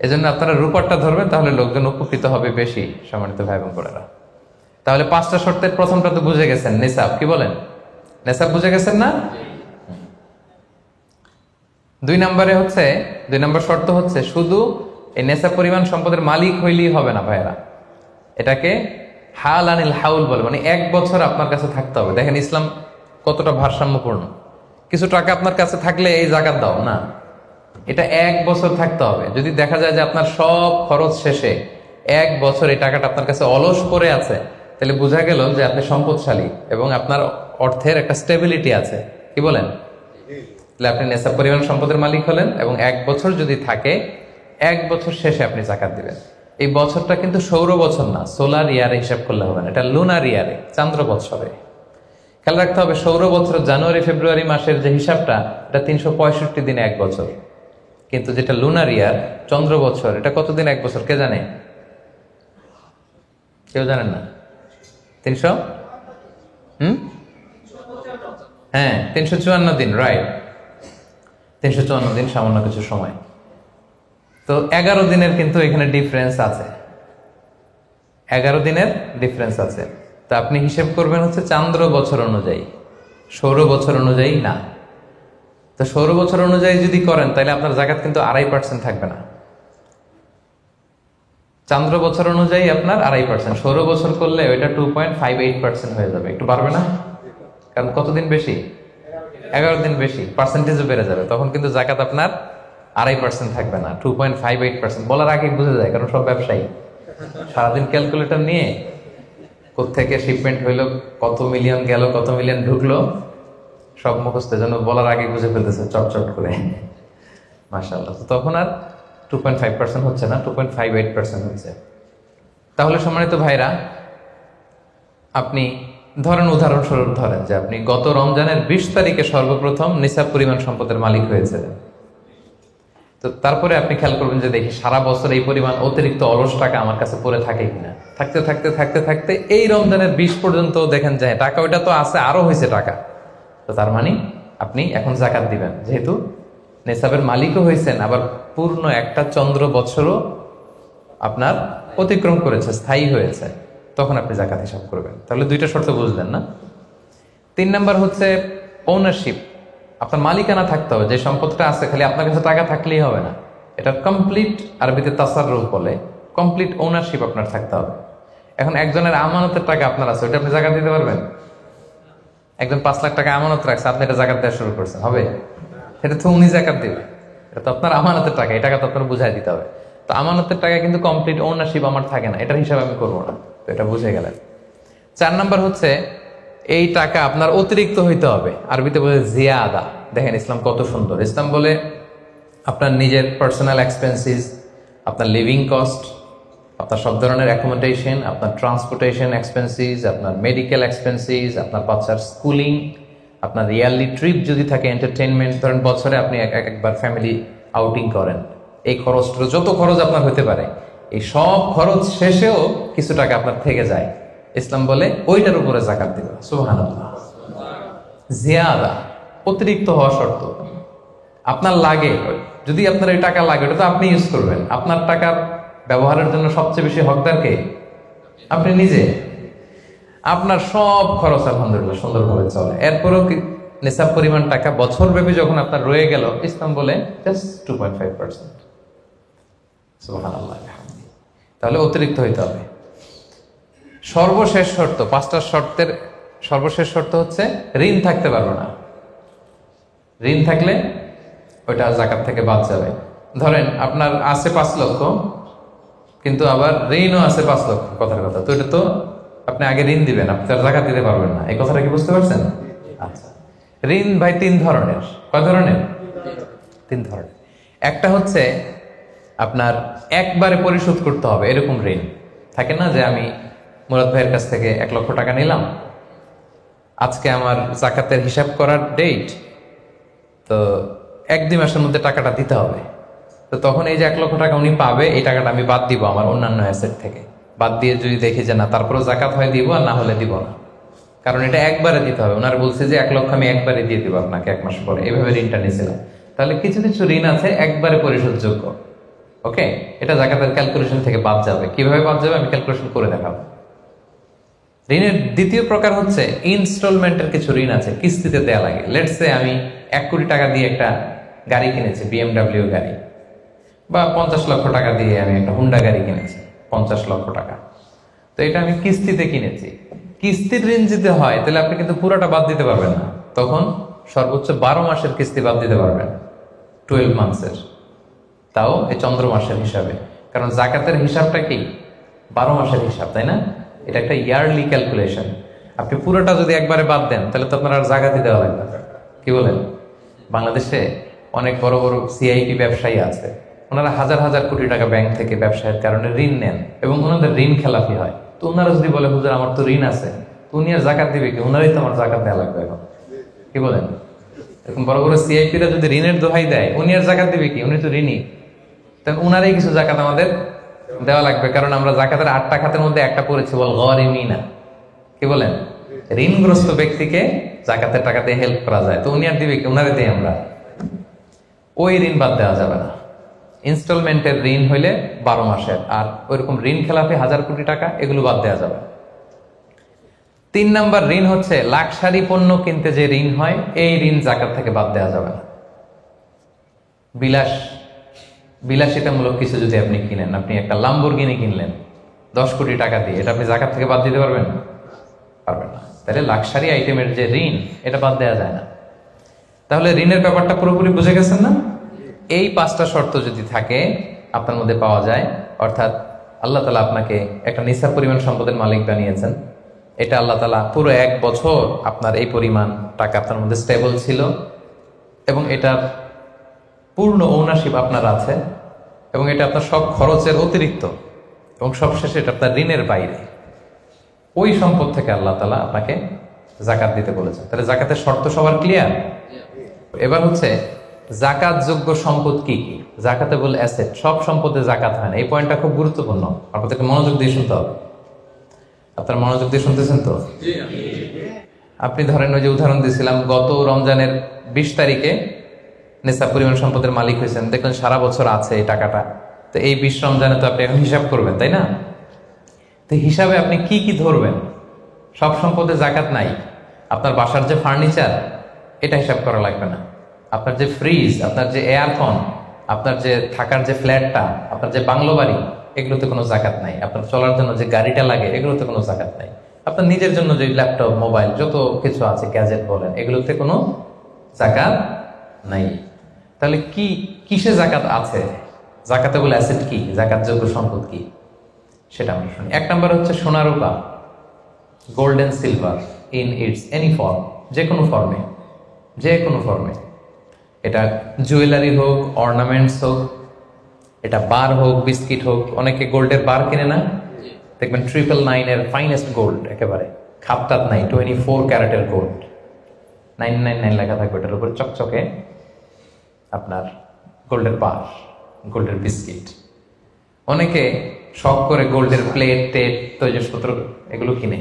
এজন্য আপনারা রূপারটা ধরবেন, তাহলে লোকজন উপকৃত হবে বেশি, সম্মানিত ভাই বোন বোনেরা। তাহলে 5টা শর্তের প্রথমটা তো বুঝে গেছেন, নেশাব, কি বলেন? নেশাব বুঝে গেছেন না? 2 নম্বর শর্ত হচ্ছে শুধু এই নেশাব পরিমাণ সম্পদের মালিক হইলেই হবে না ভাইয়েরা, এটাকে হাল আনিল হাউল বলে, মানে 1 বছর আপনার কাছে থাকতে হবে। দেখেন ইসলাম কতটা ভারসাম্যপূর্ণ। কিছু টাকা আপনার কাছে থাকলে এই জাকাত দাও না, এটা 1 বছর থাকতে হবে। যদি দেখা যায় যে আপনার সব খরচ শেষে 1 বছর এই টাকাটা আপনার কাছে অলস পড়ে আছে, তাহলে বোঝা গেল যে আপনি সম্পদশালী এবং আপনার অর্থের একটা স্টেবিলিটি আছে, কি বলেন? তাহলে আপনি নেশাব পরিমাণ সম্পদের মালিক হলেন, এবং 1 বছর যদি থাকে, 1 বছর শেষে আপনি জাকাত দিবেন। এই বছরটা কিন্তু সৌর বছর না, সোলার ইয়ারে হিসাব করলে হবে না, এটা লুনার ইয়ারে, চান্দ্র বছরে। খেয়াল রাখতে হবে, সৌর বছর জানুয়ারি ফেব্রুয়ারি মাসের যে হিসাবটা, এটা 365 দিনে 1 বছর, কিন্তু যেটা লুনার ইয়ার, চন্দ্র বছর, এটা কতদিন 1 বছর কে জানে? কেউ জানেন না? 300 হ্যাঁ 354 দিন, রাইট, 354 দিন, সামান্য কিছু সময়। তো 11 দিনের কিন্তু এখানে ডিফারেন্স আছে, 11 দিনের ডিফারেন্স আছে। তো আপনি হিসেব করবেন হচ্ছে চান্দ্র বছর অনুযায়ী, সৌর বছর অনুযায়ী না। তো সৌর বছর অনুযায়ী যদি করেন, তাহলে আপনার জাকাত কিন্তু 2.5% থাকবে না। চান্দ্র বছর অনুযায়ী আপনার 2.5%, সৌর বছর করলে ওইটা 2.58% হয়ে যাবে, একটু বাড়বে না? কারণ কতদিন বেশি? 11 দিন বেশি, পার্সেন্টেজও বেড়ে যাবে। তখন কিন্তু জাকাত আপনার 2.5% থাকবে না, 2.58%। বলার আগে বুঝে যায়, কারণ সব ব্যবসায়ী সারাদিন ক্যালকুলেটর নিয়ে কোত্থেকে শিপমেন্ট হইলো, কত মিলিয়ন গেল, কত মিলিয়ন ঢুকলো, সব মুখস্থ, যেন বলার আগে বুঝে ফেলতেছে চটচট করে, মাশাআল্লাহ। তো তখন আর 2.5% হচ্ছে না, 2.58% হচ্ছে। তাহলে সম্মানিত ভাইরা, আপনি ধরেন, উদাহরণস্বরূপ ধরেন যে আপনি গত রমজানের 20 তারিখে সর্বপ্রথম নিসাব পরিমাণ সম্পদের মালিক হয়েছিলেন। তো তারপরে আপনি খেয়াল করবেন যে দেখি সারা বছর এই পরিমাণ অতিরিক্ত অলস টাকা আমার কাছে পড়ে থাকে কিনা। থাকতে থাকতে থাকতে থাকতে এই রমজানের 20 পর্যন্ত দেখেন যায় টাকা ওইটা তো আছে, আরো হয়েছে টাকা। তো তার মানে আপনি এখন জাকাত দিবেন, যেহেতু নেসাবের মালিকও হয়েছেন, আবার পূর্ণ একটা চন্দ্র বছরও আপনার অতিক্রম করেছে, স্থায়ী হয়েছে, তখন আপনি জাকাত হিসাব করবেন। তাহলে 2টা শর্ত বুঝলেন না? 3 নাম্বার হচ্ছে ওনারশিপ, আপনার মালিকানা থাকতে হবে। যে সম্পদটা আছে, খালি আপনার কাছে টাকা থাকলেই হবে না, এটা কমপ্লিট, আরবিতে তাসাররুফ বলে, কমপ্লিট ওনারশিপ আপনার থাকতে হবে। এখন একজনের আমানতের টাকা আপনার আছে, ওটা আপনি জাকাত দিতে পারবেন? একজন 5 লাখ টাকা আমানত রাখছে, আপনি এটা জাকাত দেওয়া শুরু করছেন, হবে? এটা তো উনি জাকাত দিবে, এটা তো আপনার আমানতের টাকা, এই টাকা তো আপনার বুঝাই দিতে হবে। তো আমানতের টাকা কিন্তু কমপ্লিট ওনারশিপ আমার থাকে না, এটার হিসাব আমি করবো না। তো এটা বুঝে গেলেন। 4 নাম্বার হচ্ছে এই টাকা আপনার অতিরিক্ত হইতে হবে, আরবিতে বলে জিয়াদা। দেখেন ইসলাম কত সুন্দর। ইসলাম বলে আপনার নিজের পার্সোনাল এক্সপেন্সিস, আপনার লিভিং কস্ট, আপনার সব ধরনের অ্যাকোমোডেশন, আপনার ট্রান্সপোর্টেশন এক্সপেন্সিস, আপনার মেডিকেল এক্সপেন্সিস, আপনার বাচ্চার স্কুলিং, আপনার ইয়ারলি ট্রিপ যদি থাকে, এন্টারটেনমেন্ট, ধরেন বছরে আপনি একবার ফ্যামিলি আউটিং করেন, এই খরচটা, যত খরচ আপনার হতে পারে, এই সব খরচ শেষেও কিছু টাকা আপনার থেকে যায়, ইসলাম বলে ওইটার উপরে জাকাত দিবে। সুবহানাল্লাহ। জিয়াদা, অতিরিক্ত হওয়া শর্ত। আপনার লাগে, যদি আপনার এই টাকা লাগে, ওটা তো আপনি ইউজ করবেন। আপনার টাকার ব্যবহারের জন্য সবচেয়ে বেশি হকদার কে? আপনি নিজে। আপনার সব খরচ আলহামদুলিল্লাহ সুন্দরভাবে চলে, এরপরেও নিসাব পরিমাণ টাকা বছর ব্যাপী যখন আপনার রয়ে গেল, ইসলাম বলে জাস্ট 2.5%। সুবহানাল্লাহ। তাহলে অতিরিক্ত হইতে হবে। সর্বশেষ শর্ত, 5টা শর্তের সর্বশেষ শর্ত হচ্ছে ঋণ থাকতে পারবে না। ঋণ থাকলে ওইটা জাকাত থেকে বাদ যাবে। ধরেন আপনার আছে 5 লক্ষ, কিন্তু আবার ঋণও আছে 5 লক্ষ, কথার কথা। তো এটা তো আপনি আগে ঋণ দিবেন, আপনি তার জাকাত দিতে পারবেন না, এই কথাটা কি বুঝতে পারছেন? আচ্ছা, ঋণ ভাই 3 ধরনের। কয় ধরনের? 3 ধরনের। একটা হচ্ছে আপনার একবারে পরিশোধ করতে হবে, এরকম ঋণ থাকে না, যে আমি মুরাদ ভাইয়ের কাছ থেকে 1 লক্ষ টাকা নিলাম, আজকে আমার জাকাতের হিসাব করার ডেট, তো 1-2 মাসের মধ্যে টাকাটা দিতে হবে। তো তো তখন এই যে 1 লক্ষ টাকা উনি পাবে, এই টাকাটা আমি বাদ দিব আমার অন্যান্য অ্যাসেট থেকে। বাদ দিয়ে যদি দেখি যে না, তারপরেও জাকাত হয় দিব, আর না হলে দিব না। কারণ এটা একবারে দিতে হবে। ওনারা বলছে যে 1 লক্ষ আমি একবারে দিয়ে দিব আপনাকে 1 মাস পরে, এভাবে ঋণটা নিয়েছিলাম। তাহলে কিছু কিছু ঋণ আছে একবারে পরিশোধযোগ্য। ওকে, এটা জাকাতের ক্যালকুলেশন থেকে বাদ যাবে। কিভাবে বাদ যাবে আমি ক্যালকুলেশন করে দেখাবো। ঋণের দ্বিতীয় প্রকার হচ্ছে ইনস্টলমেন্টের কিছু ঋণ আছে, কিস্তিতে দেয়া লাগে। লেটস সে আমি 1 কোটি টাকা দিয়ে একটা গাড়ি কিনেছি, BMW গাড়ি, বা 50 লক্ষ টাকা দিয়ে আমি একটা হুন্ডা গাড়ি কিনেছি, 50 লক্ষ টাকা। তো এটা আমি কিস্তিতে কিনেছি। কিস্তির ঋণ যদি হয় তাহলে আপনি কিন্তু পুরোটা বাদ দিতে পারবেন না। তখন সর্বোচ্চ 12 মাসের কিস্তি বাদ দিতে পারবেন, 12 মান্থসের, তাও এই চন্দ্র মাসের হিসাবে। কারণ জাকাতের হিসাবটা কি 12 মাসের হিসাব, তাই না? এটা একটা ইয়ারলি ক্যালকুলেশন। আপনি পুরোটা যদি একবারে বাদ দেন তাহলে তো আপনার আর জাকাতই দেওয়া লাগবে না। কি বলেন? বাংলাদেশে অনেক বড় বড় সিআইপি ব্যবসায়ী আছে, ওনারা হাজার হাজার কোটি টাকা ব্যাংক থেকে ব্যবসায়ের কারণে ঋণ নেন এবং ওনাদের ঋণ খেলাপি হয়। তো ওনারা যদি বলে হুজুর আমার তো ঋণ আছে, তো উনি আর জাকাত দিবে কি? ওনারাই তো আমার জাকাত দেওয়া লাগবে এখন। কি বলেন? এরকম বড় বড় সিআইপিরা যদি ঋণের দোহাই দেয়, উনি আর জাকাত দিবে কি? উনি তো ঋণী। তাই উনারই কিছু জাকাত আমাদের দেওয়া লাগবে। কারণ আমরা জাকাতের 8টা খাতের মধ্যে একটা পড়েছি, বল গরিমিনা। কি বলেন? ঋণগ্রস্ত ব্যক্তিকে জাকাতের টাকা দিয়ে হেল্প করা যায়। তো উনি আর দিবে কি? উনারে দেই আমরা। ওই ঋণ বাদ দেওয়া যাবে না। ইনস্টলমেন্টের ঋণ হইলে 12 মাসের, আর ওইরকম ঋণ খেলাপি 1000 কোটি টাকা, এগুলো বাদ দেওয়া যাবে। 3 নাম্বার ঋণ হচ্ছে লাক্সারি পণ্য কিনতে যে ঋণ হয়, এই ঋণ জাকাত থেকে বাদ দেওয়া যাবে না। বিলাসিতামূলক কিছু যদি আপনি কিনেন, আপনি একটা লাম্বরগিনি কিনলেন 10 কোটি টাকা দিয়ে, এটা আপনি জাকাত থেকে বাদ দিতে পারবেন? পারবেন না। তাহলে লাক্সারি আইটেমের যে ঋণ, এটা বাদ দেওয়া যায় না। তাহলে ঋণের ব্যাপারটা পুরোপুরি বুঝে গেছেন না? এই 5টা শর্ত যদি থাকে আপনার মধ্যে পাওয়া যায়, অর্থাৎ আল্লাহ তাআলা আপনাকে একটা নিসাব পরিমাণ সম্পদের মালিক বানিয়েছেন, এটা আল্লাহ তাআলা পুরো 1 বছর আপনার এই পরিমাণ টাকা আপনার মধ্যে স্টেবল ছিল, এবং এটার পূর্ণ ওনারশিপ আপনার আছে, এবং এটা আপনার সব খরচের অতিরিক্ত, এবং সবশেষে এটা আপনার ঋণের বাইরে। ওই সম্পদ থেকে আল্লাহ তাআলা আপনাকে জাকাত দিতে বলেছেন। তাহলে জাকাতের শর্ত সবার ক্লিয়ার? এবার হচ্ছে জাকাত যোগ্য সম্পদ কি কি? জাকাতে বলে অ্যাসেট, সব সম্পদে জাকাত হয় না। এই পয়েন্টটা খুব গুরুত্বপূর্ণ, আপনাদেরকে মনোযোগ দিয়ে শুনতে হবে। আপনারা মনোযোগ দিয়ে শুনতেছেন তো? আপনি ধরেন ওই যে উদাহরণ দিয়েছিলাম, গত রমজানের 20 তারিখে নেশাব পরিমাণ সম্পদের মালিক হয়েছেন, দেখলেন সারা বছর আছে এই টাকাটা। তো এই 20 রমজানে তো আপনি এখন হিসাব করবেন, তাই না? তো হিসাবে আপনি কি কি ধরবেন? সব সম্পদে জাকাত নাই। আপনার বাসার যে ফার্নিচার, এটা হিসাব করা লাগবে না। আপনার যে ফ্রিজ, আপনার যে এয়ারকন, আপনার যে থাকার যে ফ্ল্যাটটা, আপনার যে বাংলো বাড়ি, এগুলোতে কোনো জাকাত নাই। আপনার চলার জন্য যে গাড়িটা লাগে, এগুলোতে কোনো জাকাত নাই। আপনার নিজের জন্য যে ল্যাপটপ, মোবাইল, যত কিছু আছে, গ্যাজেট বলেন, এগুলোতে কোনো জাকাত নাই। তাহলে কি কিসে জাকাত আছে? জাকাতে বলে অ্যাসেট কি, জাকাত যোগ্য সম্পদ কি, সেটা আমরা শুনি। 1 নাম্বার হচ্ছে সোনা রূপা, gold and silver in its any form, যে কোনো ফর্মে, যে কোনো ফর্মে। এটা জুয়েলারি হোক, অর্নামেন্টস হোক, এটা বার হোক, বিস্কিট হোক। অনেকে গোল্ডের বার কিনে না, দেখবেন 999 এর ফাইনেস্ট গোল্ড, একেবারে খাপটাত নাই, 24 ক্যারেটের গোল্ড, 999 লেখা থাকবে এটার উপর চকচকে, আপনার গোল্ডের বার, গোল্ডের বিস্কিট। অনেকে শখ করে গোল্ডের প্লেট, টেপ, তৈজসপত্র এগুলো কিনে।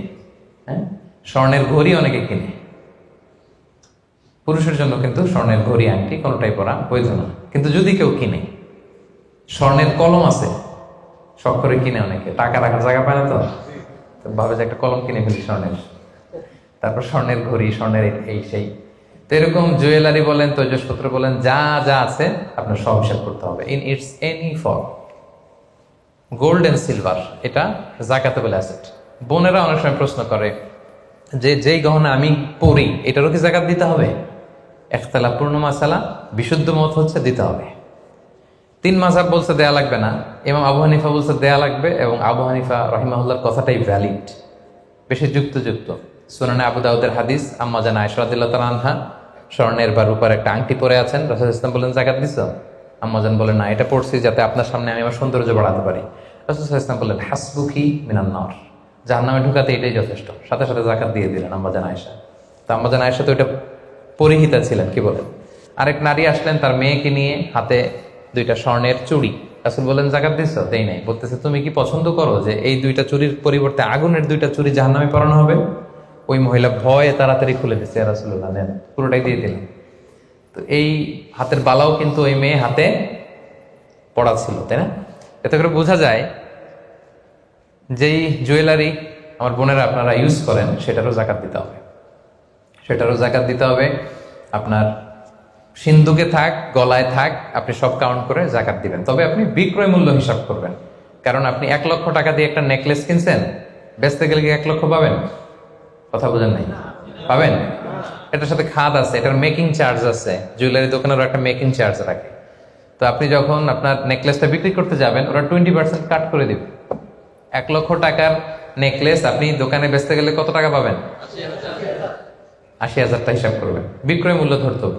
হ্যাঁ, স্বর্ণের ঘড়ি অনেকে কিনে। পুরুষের জন্য কিন্তু স্বর্ণের ঘড়ি, আংটি কোনোটাই পরা বৈধ না। কিন্তু যদি কেউ কিনে, স্বর্ণের কলম আছে, শখ করে কিনে অনেকে, টাকা রাখার জায়গা পায় না, তো ভাবে যে একটা কলম কিনে ফেলি স্বর্ণের, তারপর স্বর্ণের ঘড়ি, স্বর্ণের এই সেই। তো এরকম জুয়েলারি বলেন, তৈজসপত্র বলেন, যা যা আছে আপনার সব হিসাব করতে হবে in its any form. Gold and silver, এটা জাকাতেবল অ্যাসেট। বোনেরা অনেক সময় প্রশ্ন করে যে যেই গহনা আমি পরি, এটারও কি জাকাত দিতে হবে? ইখতিলাফ পূর্ণ মাসালা, বিশুদ্ধ মত হচ্ছে দিতে হবে। 3 মাযহাব বলছে দেয়া লাগবে না, ইমাম আবু হানিফা বলছে দেয়া লাগবে, এবং আবু হানিফা রাহিমাহুল্লাহর কথাটাই ভ্যালিড, বেশি যুক্তিযুক্ত। সুনানে আবু দাউদের হাদিস, আম্মা জান আয়েশা রাদিয়াল্লাহু তাআলা আনহা স্বর্ণের বা রূপার একটা আংটি পরে আছেন। রাসূল সাল্লাল্লাহু আলাইহি ওয়াসাল্লাম বলেন জাকাত দিছো? আম্মা জান বলেন না, এটা পড়ছি যাতে আপনার সামনে আমি আমার সৌন্দর্য বাড়াতে পারি। রাসূল সাল্লাল্লাহু আলাইহি ওয়াসাল্লাম বললেন হাসবুকি মিনান নার, জাহান্নামে ঢুকাতে এটাই যথেষ্ট। সাথে সাথে জাকাত দিয়ে দিলেন আম্মা জান আয়েশা। তো আম্মা জান আয়েশা তো এটা পরিহিতা ছিলেন, কি বলেন। আরেক নারী আসলেন তার মেয়েকে নিয়ে, হাতে 2টা স্বর্ণের চুড়ি। রাসূল বলেন জাকাত দিছো? দেই নাই। বলতেছে তুমি কি পছন্দ করো যে এই 2টা চুরির পরিবর্তে আগুনের 2টা চুরি জাহান্নামে পরানো হবে? ওই মহিলা ভয়ে তাড়াতাড়ি খুলে দিচ্ছে, ইয়া রাসূলুল্লাহ নেন, পুরোটাই দিয়ে দিলেন। তো এই হাতের বালাও কিন্তু ওই মেয়ে হাতে পড়া ছিল, তাই না? এতে করে বোঝা যায় যেই জুয়েলারি আমার বোনেরা আপনারা ইউজ করেন সেটারও জাকাত দিতে হবে, সেটারও জাকাত দিতে হবে। আপনার সিন্ধুকে থাক, গলায় থাক, আপনি সব কাউন্ট করে জাকাত দিবেন। তবে আপনি বিক্রয় মূল্য হিসাব করবেন, কারণ আপনি 1 লক্ষ টাকা দিয়ে একটা নেকলেস কিনছেন, বেচতে গেলে কি 1 লক্ষ পাবেন? কথা বোঝেন নাই? পাবেন? এটার সাথে খাদ আছে, এটার মেকিং চার্জ আছে, জুয়েলারি দোকানেরও একটা মেকিং চার্জ রাখে। তো আপনি যখন আপনার নেকলেসটা বিক্রি করতে যাবেন, ওরা 20% কাট করে দিবে। 1 লক্ষ টাকার নেকলেস আপনি দোকানে বেচতে গেলে কত টাকা পাবেন? 80,000টা হিসাব করবেন, বিক্রয় মূল্য ধর্তব্য।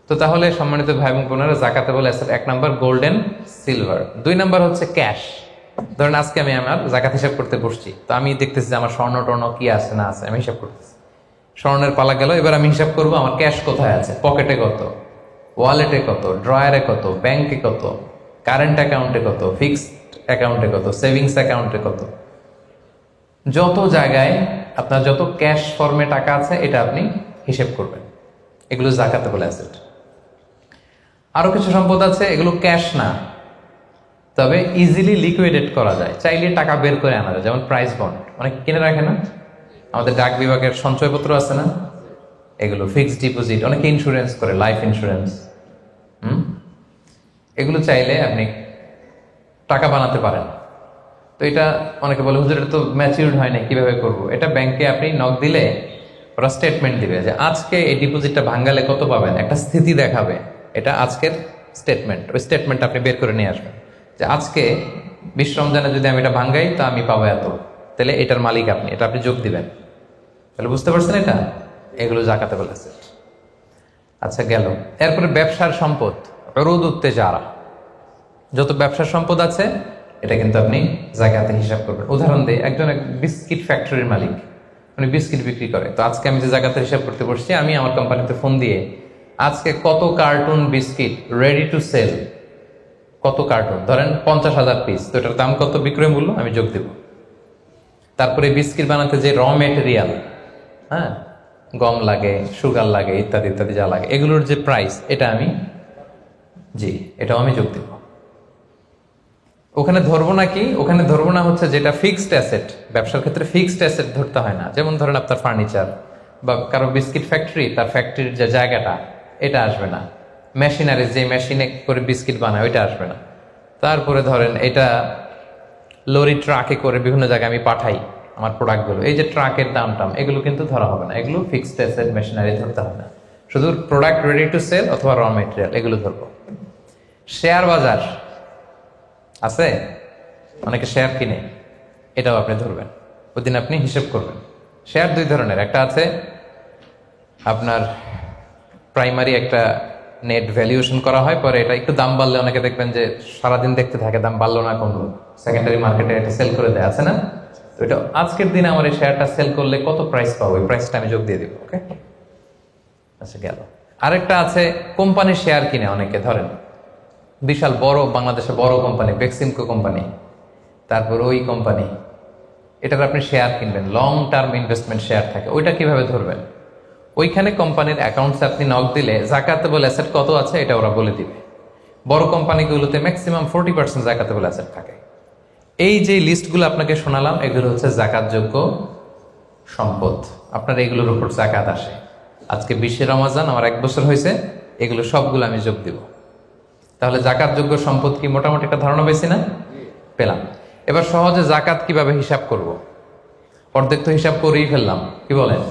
তো তাহলে সম্মানিত ভাই এবং বোনেরা, জাকাতে বলে 1 নাম্বার গোল্ডেন সিলভার, 2 নাম্বার হচ্ছে ক্যাশ। ধরেন আজকে আমি আমার জাকাত হিসাব করতে বসছি, তো আমি দেখতেছি যে আমার স্বর্ণ টর্ণ কি আছে না আছে, আমি হিসাব করতেছি। স্বর্ণের পালা গেল, এবার আমি হিসাব করব আমার ক্যাশ কোথায় আছে, পকেটে কত, ওয়ালেটে কত, ড্রয়ারে কত, ব্যাংকে কত, কারেন্ট অ্যাকাউন্টে কত, ফিক্সড অ্যাকাউন্টে কত, সেভিংস অ্যাকাউন্টে কত, যত জায়গায় আপনার যত ক্যাশ ফর্মে টাকা আছে এটা আপনি হিসেব করবেন। এগুলো জাকাতে বলে অ্যাসেট। আরো কিছু সম্পদ আছে, এগুলো ক্যাশ না, তবে ইজিলি লিকুইডেট করা যায়, চাইলে টাকা বের করে আনা যায়। যেমন প্রাইস বন্ড অনেক কিনে রাখে না, আমাদের ডাক বিভাগের সঞ্চয়পত্র আছে না, এগুলো ফিক্সড ডিপোজিট, অনেকে ইন্স্যুরেন্স করে, লাইফ ইন্স্যুরেন্স। এগুলো চাইলে আপনি টাকা বানাতে পারেন। তো এটা অনেকে বলে হুজুর এটা তো ম্যাচিউরড হয় না, কিভাবে করব? এটা ব্যাংকে আপনি নক দিলে ওরা স্টেটমেন্ট দিবে যে আজকে এই ডিপোজিটটা ভাঙালে কত পাবেন, একটা স্থিতি দেখাবে, এটা আজকের স্টেটমেন্ট। ওই স্টেটমেন্ট আপনি বের করে নিয়ে আসবেন যে আজকে 20 রমজানে যদি আমি এটা ভাঙ্গাই তো আমি পাবো এত, তাহলে এটার মালিক আপনি, এটা আপনি যোগ দিবেন। তাহলে বুঝতে পারছেন এটা? এগুলো জাকাতে বলে অ্যাসেট। আচ্ছা গেল। এরপরে ব্যবসার সম্পদ, উরুদ উত্তেজারা, যত ব্যবসার সম্পদ আছে এটা কিন্তু আপনি জাকাতে হিসাব করবেন। উদাহরণ দিই, একজন বিস্কিট ফ্যাক্টরির মালিক, উনি বিস্কিট বিক্রি করে। তো আজকে আমি যে জাকাতের হিসাব করতে বসছি, আমি আমার কোম্পানিতে ফোন দিয়ে আজকে কত carton biscuit ready to sell, কত কার্টুন, ধরেন 50,000 পিস, তো এটার দাম কত, বিক্রয় মূল্য আমি যোগ দেব। তারপরে বিস্কিট বানাতে যে র মেটেরিয়াল, হ্যাঁ, গম লাগে, সুগার লাগে, ইত্যাদি ইত্যাদি যা লাগে, এগুলোর যে প্রাইস, এটা আমি এটাও আমি যোগ দেব। ওখানে ধরবো না কি, ওখানে ধরবো না হচ্ছে যেটা ফিক্সড অ্যাসেট। ব্যবসার ক্ষেত্রে ফিক্সড অ্যাসেট ধরতে হয় না। যেমন ধরেন আপনার ফার্নিচার বা কারো বিস্কিট ফ্যাক্টরি, তার ফ্যাক্টরির যে জায়গাটা, এটা আসবে না। মেশিনারি, যে মেশিনে করে বিস্কিট বানায়, ওইটা আসবে না। তারপরে ধরেন এটা লরি ট্রাকে করে বিভিন্ন জায়গায় আমি পাঠাই আমার প্রোডাক্টগুলো, এই যে ট্রাকের দাম টাম, এগুলো কিন্তু ধরা হবে না। এগুলো ফিক্সড অ্যাসেট, মেশিনারি ধরতে হবে না। শুধু প্রোডাক্ট রেডি টু সেল অথবা র মেটেরিয়াল, এগুলো ধরবো। শেয়ার বাজার আছে, অনেকে শেয়ার কিনে, এটাও আপনি ধরবেন, ওদিন আপনি হিসেব করবেন। শেয়ার 2 ধরনের, একটা আছে আপনার প্রাইমারি, একটা নেট ভ্যালুয়েশন করা হয়, পরে এটা একটু দাম বাড়লে অনেকে দেখবেন যে সারাদিন দেখতে থাকে দাম বাড়লো না কমলো, সেকেন্ডারি মার্কেটে এটা সেল করে দেয়, আছে না? তো এটা আজকের দিনে আমার এই শেয়ারটা সেল করলে কত প্রাইস পাবো, ওই প্রাইসটা আমি যোগ দিয়ে দিব। ওকে, আচ্ছা গেল। আরেকটা আছে কোম্পানির শেয়ার কিনে অনেকে, ধরেন বিশাল বড় বাংলাদেশে বড় কোম্পানি, বেক্সিমকো কোম্পানি, তারপর ওই কোম্পানি, এটার আপনি শেয়ার কিনবেন, লং টার্ম ইনভেস্টমেন্ট শেয়ার থাকে, ওইটা কিভাবে ধরবেন? ওইখানে কোম্পানির অ্যাকাউন্টস আপনি নক দিলে জাকাতেবল অ্যাসেট কত আছে এটা ওরা বলে দিবে। বড় কোম্পানিগুলোতে ম্যাক্সিমাম 40% জাকাতেবল অ্যাসেট থাকে। এই যে লিস্টগুলো আপনাকে শোনালাম, এগুলো হচ্ছে জাকাতযোগ্য সম্পদ। আপনার এগুলোর উপর জাকাত আসে। আজকে 20 রমজান, আমার 1 বছর হয়েছে, এগুলো সবগুলো আমি যোগ দিব। তাহলে জাকাতযোগ্য সম্পদ কি, মোটামুটি একটা ধারণা পেয়েছি না? পেলাম। এবার সহজে জাকাত কিভাবে হিসাব করব? অর্ধেক তো হিসাব করেই ফেললাম, কি বলেন?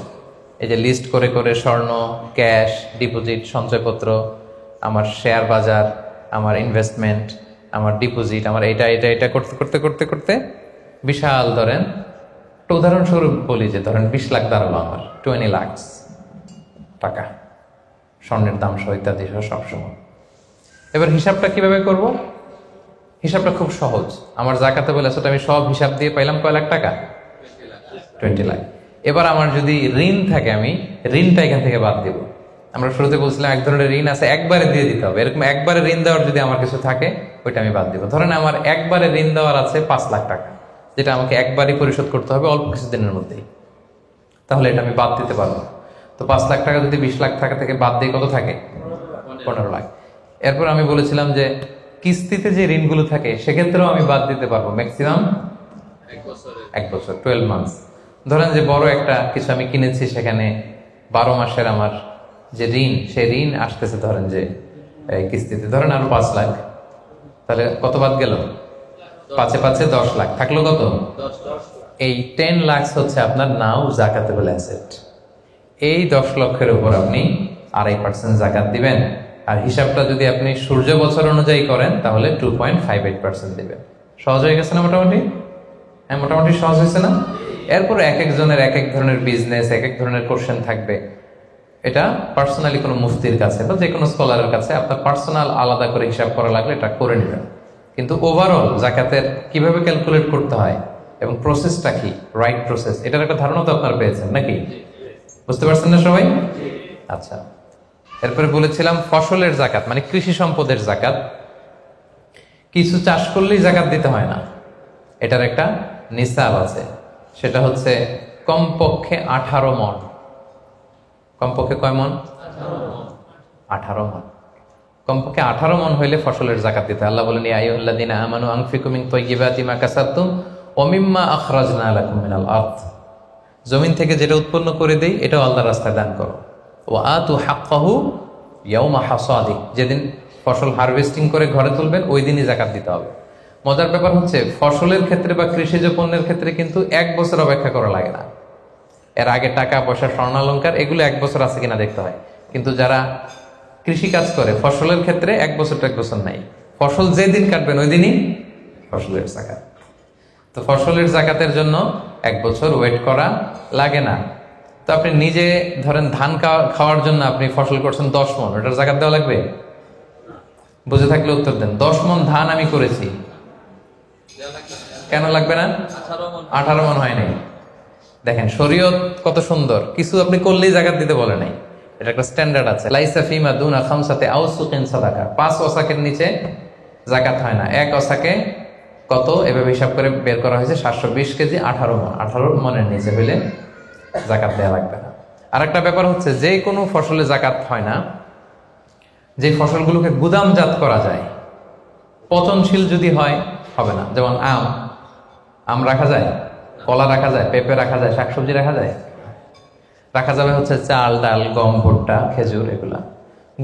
এই যে লিস্ট করে করে স্বর্ণ, ক্যাশ, ডিপোজিট, সঞ্চয়পত্র, আমার শেয়ার বাজার, আমার ইনভেস্টমেন্ট, আমার ডিপোজিট, আমার এটা এটা এটা করতে করতে করতে করতে বিশাল, ধরেন একটা উদাহরণস্বরূপ বলি যে ধরেন 20 লাখ দাঁড়ালো আমার, 20 লাখ টাকা, স্বর্ণের দাম সহ ইত্যাদি সহ সবসময়। এবার হিসাবটা কিভাবে করব? হিসাবটা খুব সহজ। আমার জাকাতেবল অ্যাসেট আমি সব হিসাব দিয়ে পাইলাম কয় লাখ টাকা? 20 লাখ। এবার আমার যদি ঋণ থাকে, আমি ঋণটা এখান থেকে বাদ দেব। আমরা শুরুতে বলছিলাম এক ধরনের ঋণ আছে একবারে দিয়ে দিতে হবে, এরকম একবারে ঋণ দেওয়ার যদি আমার কিছু থাকে ওইটা আমি বাদ দিব। ধরেন আমার একবারে ঋণ দেওয়ার আছে 5 লাখ টাকা, যেটা আমাকে একবারই পরিশোধ করতে হবে অল্প কিছুদিনের মধ্যেই, তাহলে এটা আমি বাদ দিতে পারবো। তো 5 লাখ টাকা যদি 20 লাখ টাকা থেকে বাদ দিয়ে কত থাকে? 15 লাখ। এরপর আমি বলেছিলাম যে কিস্তিতে যে ঋণগুলো থাকে সেক্ষেত্রেও আমি বাদ দিতে পারবো ম্যাক্সিমাম 1 বছর, 12 মান্থস। ধরেন যে বড় একটা কিছু আমি কিনেছি, সেখানে 12 মাসের আমার যে ঋণ, সেই ঋণ আসতেছে ধরেন যে কিস্তিতে, ধরেন আরো 5 লাখ, তাহলে কত বাদ গেল? 5 এ 5 10 লাখ, থাকলো কত? এই 10 লাখ হচ্ছে আপনার নাও জাকাতেবল অ্যাসেট। এই 10 লক্ষের উপর আপনি 2.5% জাকাত দিবেন। আর হিসাবটা যদি আপনি সূর্য বছর অনুযায়ী করেন তাহলে 2.58% দিবেন। সহজ হয়ে গেছে না মোটামুটি? হ্যাঁ, মোটামুটি সহজ হয়েছে না? এরপর এক একজনের এক এক ধরনের বিজনেস, এক এক ধরনের কোশ্চেন থাকবে। এটা পার্সোনালি কোনো মুফতির কাছে বা যে কোনো স্কলারের কাছে আপনার পার্সোনাল আলাদা করে হিসাব করা লাগলে এটা করে নেবেন। কিন্তু ওভারঅল জাকাতের কিভাবে ক্যালকুলেট করতে হয় এবং প্রসেসটা কি, রাইট প্রসেস, এটার একটা ধারণা তো আপনারা পেয়েছেন নাকি? বুঝতে পারছেন না সবাই? আচ্ছা, এরপরে বলেছিলাম ফসলের জাকাত মানে কৃষি সম্পদের জাকাত। কিছু চাষ করলেই জাকাত দিতে হয় না, এটার একটা নিসাব আছে, সেটা হচ্ছে কমপক্ষে 18 মণ। কমপক্ষে কয় মণ? 18 মণ। কমপক্ষে 18 মণ হইলে ফসলের জাকাত দিতে। আল্লাহ বলেন, ইয়া আইয়ুহাল্লাযীনা আমানু আনফিকু মিন তাইয়্যিবাতি মা কাসাবতুম ওয়া মিম্মা আখরাজনা লাকুম মিনাল আরদ। জমিন থেকে যেটা উৎপন্ন করে দেই এটাও আল্লাহর রাস্তায় দান করো। ওয়া আতু হাক্কাহু ইয়াওমা হাসাদি, যেদিন ফসল হারভেস্টিং করে ঘরে তুলবেন ওই দিনই জাকাত দিতে হবে। মজার ব্যাপার হচ্ছে ফসলের ক্ষেত্রে বা কৃষিজ পণ্যের ক্ষেত্রে কিন্তু 1 বছর অপেক্ষা করা লাগে না। এর আগে টাকা পয়সা, স্বর্ণালঙ্কার এগুলো 1 বছর আছে কিনা দেখতে হয়। কিন্তু যারা কৃষি কাজ করে ফসলের ক্ষেত্রে 1 বছর 1 বছর নাই, ফসল যেদিন কাটবেন ওই দিনই ফসলের জাকাত। তো ফসলের জাকাতের জন্য 1 বছর ওয়েট করা লাগে না। তো আপনি নিজে ধরেন ধান খাওয়ার জন্য আপনি ফসল করছেন 10 মণ, ওটার জাকাত দেওয়া লাগবে? বুঝে থাকলে উত্তর দেন। 10 মণ ধান আমি করেছি, কেন লাগবে না? 18 মণ হয় নাই। দেখেন শরীয়ত কত সুন্দর, কিছু আপনি করলেই জাকাত দিতে বলে নাই, এটা একটা স্ট্যান্ডার্ড আছে। লাইসা ফিমা দুনা খামসাতে আউসুকিন সাদাকা, 5 ওসাকের নিচে জাকাত হয় না। 1 ওসাকে কত এভাবে হিসাব করে বের করা হয়েছে 720 কেজি, 18 মণ। 18 মণের নিচে হইলে জাকাত দেওয়া লাগবে না। আর একটা ব্যাপার হচ্ছে যে কোনো ফসলে জাকাত হয় না যে ফসলগুলোকে গুদামজাত করা যায়, পচনশীল যদি হয় হবে না। যেমন আম রাখা যায়, কলা রাখা যায়, পেঁপে রাখা যায়, শাকসবজি রাখা যায়, রাখা যাবে হচ্ছে চাল, ডাল, গম, ভুট্টা, খেজুর, এগুলা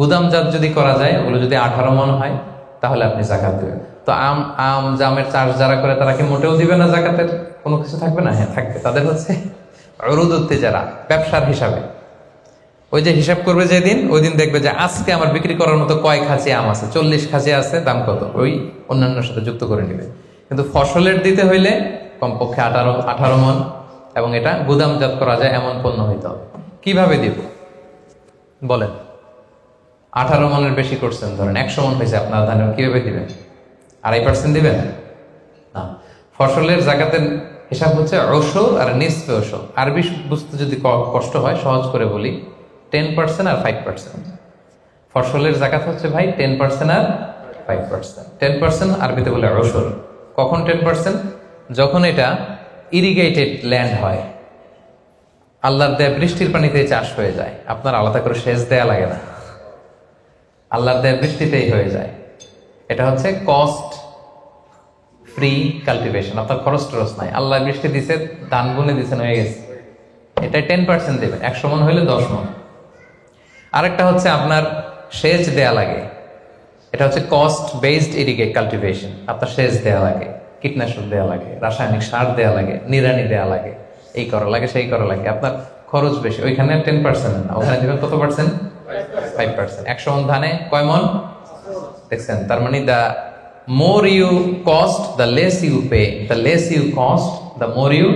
গুদামজাত যদি করা যায়, ওগুলো যদি 18 মণ হয় তাহলে আপনি জাকাত দেবেন। তো জামের চাষ যারা করে তারা কি মোটেও দিবে না জাকাতের কোনো কিছু থাকবে না? হ্যাঁ থাকবে। তাদের হচ্ছে উরুদুত যারা ব্যবসার হিসাবে ওই যে হিসাব করবে যেদিন, ওই দিন দেখবে যে আজকে আমার বিক্রি করার মতো কয় খাঁচি আম আছে, 40 খাঁচি আছে, দাম কত, ওই অন্যান্যর সাথে যুক্ত করে নিবে। কিন্তু ফসলের দিতে হইলে কমপক্ষে 18 মণ, এবং এটা গুদামজাত করা যায় এমন পণ্য হইতে হবে। কিভাবে দিব বলেন? 18 মণের বেশি করছেন, ধরেন 100 মণ হয়েছে আপনার ধানের, কিভাবে দিবেন? 2.5% দিবেন না। ফসলের জাকাতের হিসাব হচ্ছে ওশর আর নিসফে ওশর। আরবি বুঝতে যদি কষ্ট হয় সহজ করে বলি, 10% আর 5%। ফসলের জাকাত হচ্ছে ভাই 10% আর 5%। 10% আরবিতে বলে ওশর। কখন 10%? যখন এটা ইরিগেটেড ল্যান্ড হয়, আল্লাহর দেয়া বৃষ্টির পানিতে চাষ হয়ে যায়, আপনার আলাদা করে সেচ দেয়া লাগে না, আল্লাহর দেয়া বৃষ্টিতেই হয়ে যায়। এটা হচ্ছে কস্ট ফ্রি কাল্টিভেশন, আপনার খরচ টরচ নাই, আল্লাহ বৃষ্টি দিছে, ধান বুনে দিছেন, হয়ে গেছে। এটা 10% দেবেন। 100 মণ হইলে 10 মণ। আরেকটা হচ্ছে আপনার সেচ দেয়া লাগে, এটা হচ্ছে কস্ট বেসড ইরিগেট কাল্টিভেশন। আপনার সেচ দেয়া লাগে, কীটনাশক দেয়া লাগে, রাসায়নিক সার দেয়া লাগে, নিড়ানি দেয়া লাগে, এই করা লাগে সেই করা লাগে, আপনার খরচ বেশি। ওইখানে 10% না, ওখানে দেবেন কত পার্সেন্ট? 5%। 100 মণ ধানে কয় মণ দেখছেন? তার মানে দা more you cost the less you pay, the less you cost the more you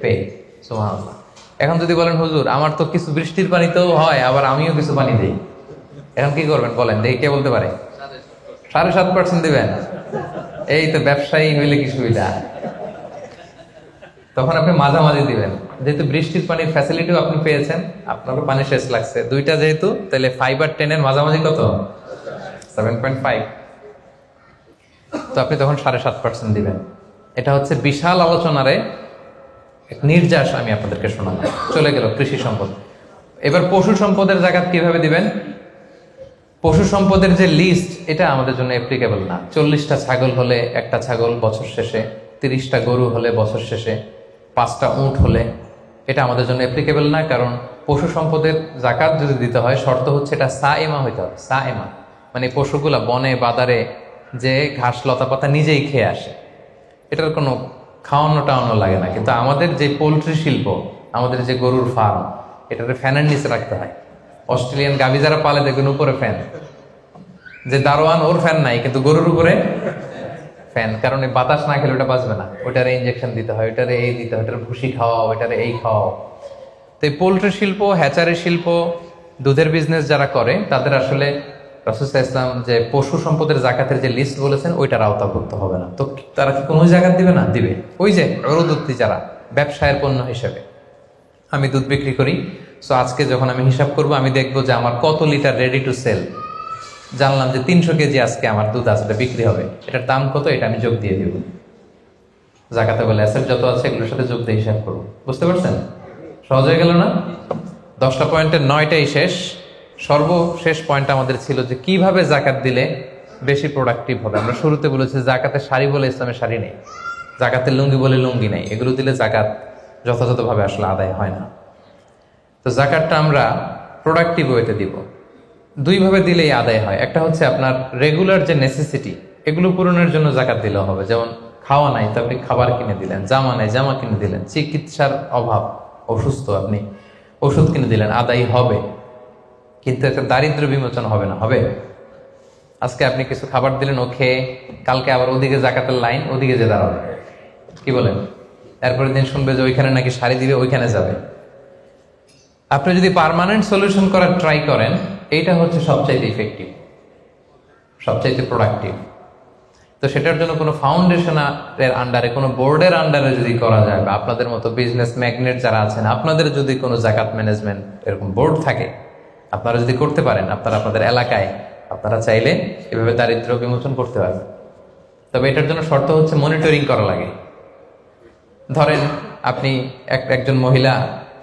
pay। সুবহানাল্লাহ। এখন যদি বলেন হুজুর আমার তো কিছু বৃষ্টির পানিতেও হয়, আবার আমিও কিছু পানি দেই, এখন কি করবেন বলেন দেখি, কে বলতে পারে? 7.5% দিবেন। এই তো ব্যবসায়ী হইলে কি সুবিধা। তখন আপনি মাঝামাঝি দিবেন। যেহেতু বৃষ্টির পানির ফ্যাসিলিটিও আপনি পেয়েছেন, আপনারও পানি শেষ লাগছে, দুইটা যেহেতু, তাহলে 5 আর 10 এর মাঝামাঝি কত? 7.5। তো আপনি তখন 7.5% দিবেন। এটা হচ্ছে বিশাল আলোচনারে এক নির্যাস আমি আপনাদেরকে শোনালাম। চলে গেল কৃষি সম্পদ। এবার পশু সম্পদের জাকাত কিভাবে দিবেন? পশু সম্পদের যে লিস্ট, এটা আমাদের জন্য অ্যাপ্লিকেবল না। 40টা ছাগল হলে একটা ছাগল বছর শেষে, 30টা গরু হলে বছর শেষে, 5টা উট হলে, এটা আমাদের জন্য অ্যাপ্লিকেবল না। কারণ পশু সম্পদের জাকাত যদি দিতে হয়, শর্ত হচ্ছে এটা সায়েমা হইতে হবে। সায়েমা মানে পশুগুলা বনে বাদারে যে ঘাস লতা পাতা নিজেই খেয়ে আসে, এটার কোনো খাওয়ানো টাওয়ানো লাগে না। কিন্তু আমাদের যে পোলট্রি শিল্প, আমাদের যে গরুর ফার্ম, এটাকে ফ্যানের নিচে রাখতে হয়। অস্ট্রেলিয়ান গাভী যারা পালে দেখবেন উপরে ফ্যান, যে দারোয়ান ওর ফ্যান নাই, কিন্তু গরুর উপরে ফ্যান। কারণ এই বাতাস না খেলে ওটা বাঁচবে না, ওইটারে ইঞ্জেকশন দিতে হয়, ওইটারে এই দিতে হয়, ওইটার ভুসি খাওয়াও, ওইটারে এই খাওয়াও। তো এই পোলট্রি শিল্প, হ্যাচারি শিল্প, দুধের বিজনেস যারা করে, তাদের আসলে রাসূল সাল্লাল্লাহু আলাইহি ওয়াসাল্লাম যে পশু সম্পদের জাকাতের যে লিস্ট বলেছেন, ওইটার আওতাভুক্ত হবে না। তো তারা কি কোনো জাকাত দিবে না? দিবে। ওই যে উরুদুত্তি যারা ব্যবসায়ের পণ্য হিসেবে, আমি দুধ বিক্রি করি, সো আজকে যখন আমি হিসাব করব, আমি দেখবো যে আমার কত লিটার রেডি টু সেল, জানলাম যে 300 কেজি আজকে আমার দুধ আসলে বিক্রি হবে, এটার দাম কত, এটা আমি যোগ দিয়ে দিব। জাকাতে বলে অ্যাসেট যত আছে এগুলোর সাথে যোগ দিয়ে হিসাব করবো। বুঝতে পারছেন? সহজ হয়ে গেল না? 10টা পয়েন্টের 9টাই শেষ। সর্বশেষ পয়েন্ট আমাদের ছিল যে কিভাবে জাকাত দিলে বেশি প্রোডাক্টিভ হবে। আমরা শুরুতে বলেছি জাকাতের শাড়ি বলে ইসলামের শাড়ি নেই, জাকাতের লুঙ্গি বলে লুঙ্গি নেই, এগুলো দিলে জাকাত যথাযথভাবে আসলে আদায় হয় না। তো জাকাতটা আমরা প্রোডাক্টিভ ওয়েতে দিব। দুইভাবে দিলেই আদায় হয়। একটা হচ্ছে আপনার রেগুলার যে নেসেসিটি, এগুলো পূরণের জন্য জাকাত দিলেও হবে। যেমন খাওয়া নাই, তো আপনি খাবার কিনে দিলেন, জামা নাই, জামা কিনে দিলেন, চিকিৎসার অভাব, অসুস্থ, আপনি ওষুধ কিনে দিলেন, আদায় হবে। কিন্তু একটা দারিদ্র বিমোচন হবে না? হবে। আজকে আপনি কিছু খাবার দিলেন, ও খেয়ে কালকে আবার ওদিকে জাকাতের লাইন, ওদিকে যে দাঁড়াবে, কি বলেন? এরপরের দিন শুনবে যে ওইখানে নাকি শাড়ি দিবে, ওইখানে যাবে। আপনি যদি পার্মানেন্ট সলিউশন করার ট্রাই করেন, এইটা হচ্ছে সবচাইতে ইফেক্টিভ, সবচাইতে প্রোডাক্টিভ। তো সেটার জন্য কোনো ফাউন্ডেশনের আন্ডারে, কোনো বোর্ডের আন্ডারে যদি করা যায়, বা আপনাদের মতো বিজনেস ম্যাগনেট যারা আছেন, আপনাদের যদি কোনো জাকাত ম্যানেজমেন্ট এরকম বোর্ড থাকে, আপনারা যদি করতে পারেন, আপনারা আপনাদের এলাকায় আপনারা চাইলে এভাবে দারিদ্র বিমোচন করতে পারবেন। তবে এটার জন্য শর্ত হচ্ছে মনিটরিং করা লাগে। ধরেন আপনি একজন মহিলা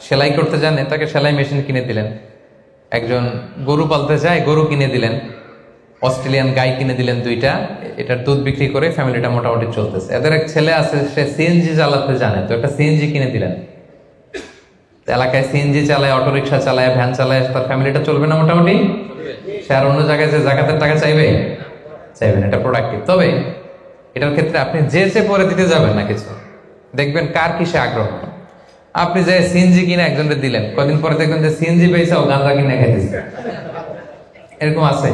সেলাই করতে জানে, তাকে সেলাই মেশিন কিনে দিলেন। একজন গরু পালতে চায়, গরু কিনে দিলেন। অস্ট্রেলিয়ান গাই কিনে দিলেন 2টা, এটার দুধ বিক্রি করে ফ্যামিলিটা মোটামুটি চলতেছে। এদের এক ছেলে আছে, সে সিএনজি চালাতে জানে, তো একটা সিএনজি কিনে দিলেন। এলাকায় সিএনজি চালায়, অটোরিকশা চালায়, ভ্যান চালায়, তার ফ্যামিলিটা চলবে না মোটামুটি? সে আর অন্য জায়গায় যে জাকাতের টাকা চাইবে? চাইবেন। এটা প্রোডাক্টিভ। তবে এটার ক্ষেত্রে আপনি যে পরে দিতে যাবেন না কিছু, দেখবেন কার কিসে আগ্রহ। আপনি যে সিএনজি কিনে একজনকে দিলেন, কদিন পরে দেখবেন যে সিএনজি পেয়েছে, ও গাঁজা কিনে খাইতেছে। এরকম আছে।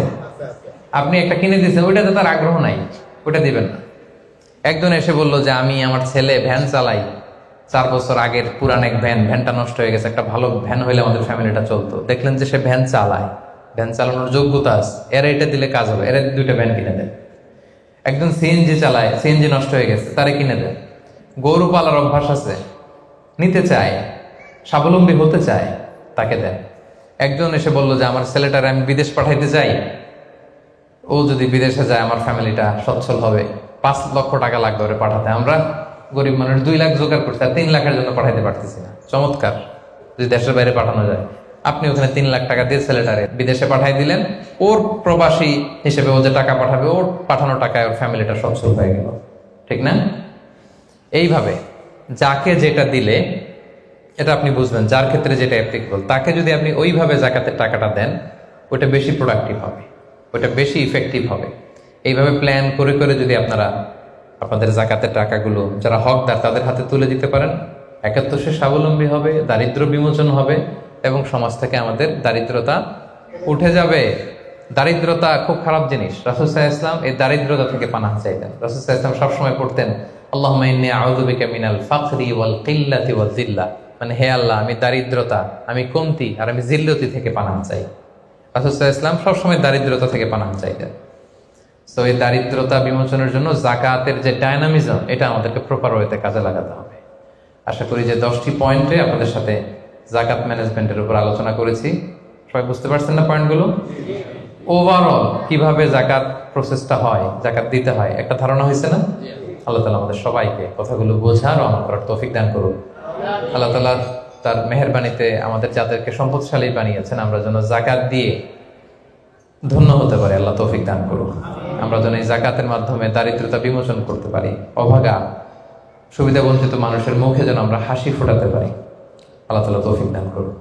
আপনি একটা কিনে দিয়েছেন, ওইটাতে তার আগ্রহ নাই, ওটা দিবেন না। একজন এসে বললো যে আমি আমার ছেলে ভ্যান চালাই, 4 বছর আগের পুরান এক ভ্যানটা নষ্ট হয়ে গেছে, একটা ভালো ভ্যান হইলে আমাদের ফ্যামিলিটা চলতো। দেখলেন যে সে ভ্যান চালায়, ভ্যান চালানোর যোগ্যতা আছে, এরা এটা দিলে কাজ হবে, এরা 2টা ভ্যান কিনে দেন। একজন সিএনজি চালায়, সিএনজি নষ্ট হয়ে গেছে, তারে কিনে দেন। গরু পালার অভ্যাস আছে, নিতে চায়, স্বাবলম্বী হতে চায়, তাকে দেন। একজন এসে বললো যে আমার ছেলেটারে আমি বিদেশ পাঠাইতে চাই, ও যদি বিদেশে যায় আমার ফ্যামিলিটা সচ্ছল হবে, 5 লক্ষ টাকা লাগবে ওরে পাঠাতে। আমরা গরিব মানুষ 2 লাখ জোগাড় করছি, আর 3 লাখের জন্য পাঠাইতে পারতেছি না। চমৎকার, যদি দেশের বাইরে পাঠানো যায়। আপনি ওখানে 3 লাখ টাকা দিয়ে ছেলেটারে বিদেশে পাঠাই দিলেন, ওর প্রবাসী হিসেবে ও যে টাকা পাঠাবে, ওর পাঠানো টাকায় ওর ফ্যামিলিটা সচ্ছল হয়ে গেল। ঠিক না? এইভাবে যাকে যেটা দিলে, এটা আপনি বুঝবেন, যার ক্ষেত্রে যেটা অ্যাপ্লিকেবল, তাকে যদি আপনি ওইভাবে জাকাতের টাকাটা দেন, ওটা বেশি প্রোডাক্টিভ হবে, ওটা বেশি ইফেক্টিভ হবে। এইভাবে প্ল্যান করে করে যদি আপনারা আপনাদের জাকাতের টাকাগুলো যারা হকদার তাদের হাতে তুলে দিতে পারেন, একাত্তর সে স্বাবলম্বী হবে, দারিদ্র বিমোচন হবে, এবং সমাজ থেকে আমাদের দারিদ্রতা উঠে যাবে। দারিদ্রতা খুব খারাপ জিনিস। রাসূল সাল্লাল্লাহু আলাইহি ওয়াসাল্লাম এই দারিদ্রতা থেকে পানাহ চাইতেন। রাসূল সাল্লাল্লাহু আলাইহি ওয়াসাল্লাম সবসময় পড়তেন, আল্লাহুম্মা ইন্নী আউযু বিকা মিনাল ফাকরি ওয়াল কিল্লাতি ওয়াজ জিল্লাহ, মানে হে আল্লাহ, আমি দারিদ্রতা, আমি কমতি আর আমি জিল্লতি থেকে পানাহ চাই। রাসূল সাল্লাল্লাহু আলাইহি ওয়াসাল্লাম সবসময় দারিদ্রতা থেকে পানাহ চাইতেন। তো এই দারিদ্রতা বিমোচনের জন্য জাকাতের যে ডায়নামিজম, এটা আমাদেরকে প্রপার ওয়েতে কাজে লাগাতে হবে। আশা করি যে 10টি পয়েন্টে আপনাদের সাথে জাকাত ম্যানেজমেন্টের উপর আলোচনা করেছি। সবাই বুঝতে পারছেন না পয়েন্টগুলো? ওভারঅল কিভাবে জাকাত প্রসেসটা হয়, জাকাত দিতে হয়, একটা ধারণা হয়েছে না? আল্লাহ তাআলা আমাদের সবাইকে কথাগুলো বোঝার ও আমল করার তৌফিক দান করুন। আল্লাহ তাআলা তার মেহেরবানিতে আমাদের যাদেরকে সম্পদশালী বানিয়েছেন, আমরা যেন জাকাত দিয়ে ধন্য হতে পারি, আল্লাহ তৌফিক দান করুন। আমরা যেন এই জাকাতের মাধ্যমে দারিদ্রতা বিমোচন করতে পারি, অভাগা সুবিধা বঞ্চিত মানুষের মুখে যেন আমরা হাসি ফোটাতে পারি, আল্লাহ তাআলা তৌফিক দান করুন।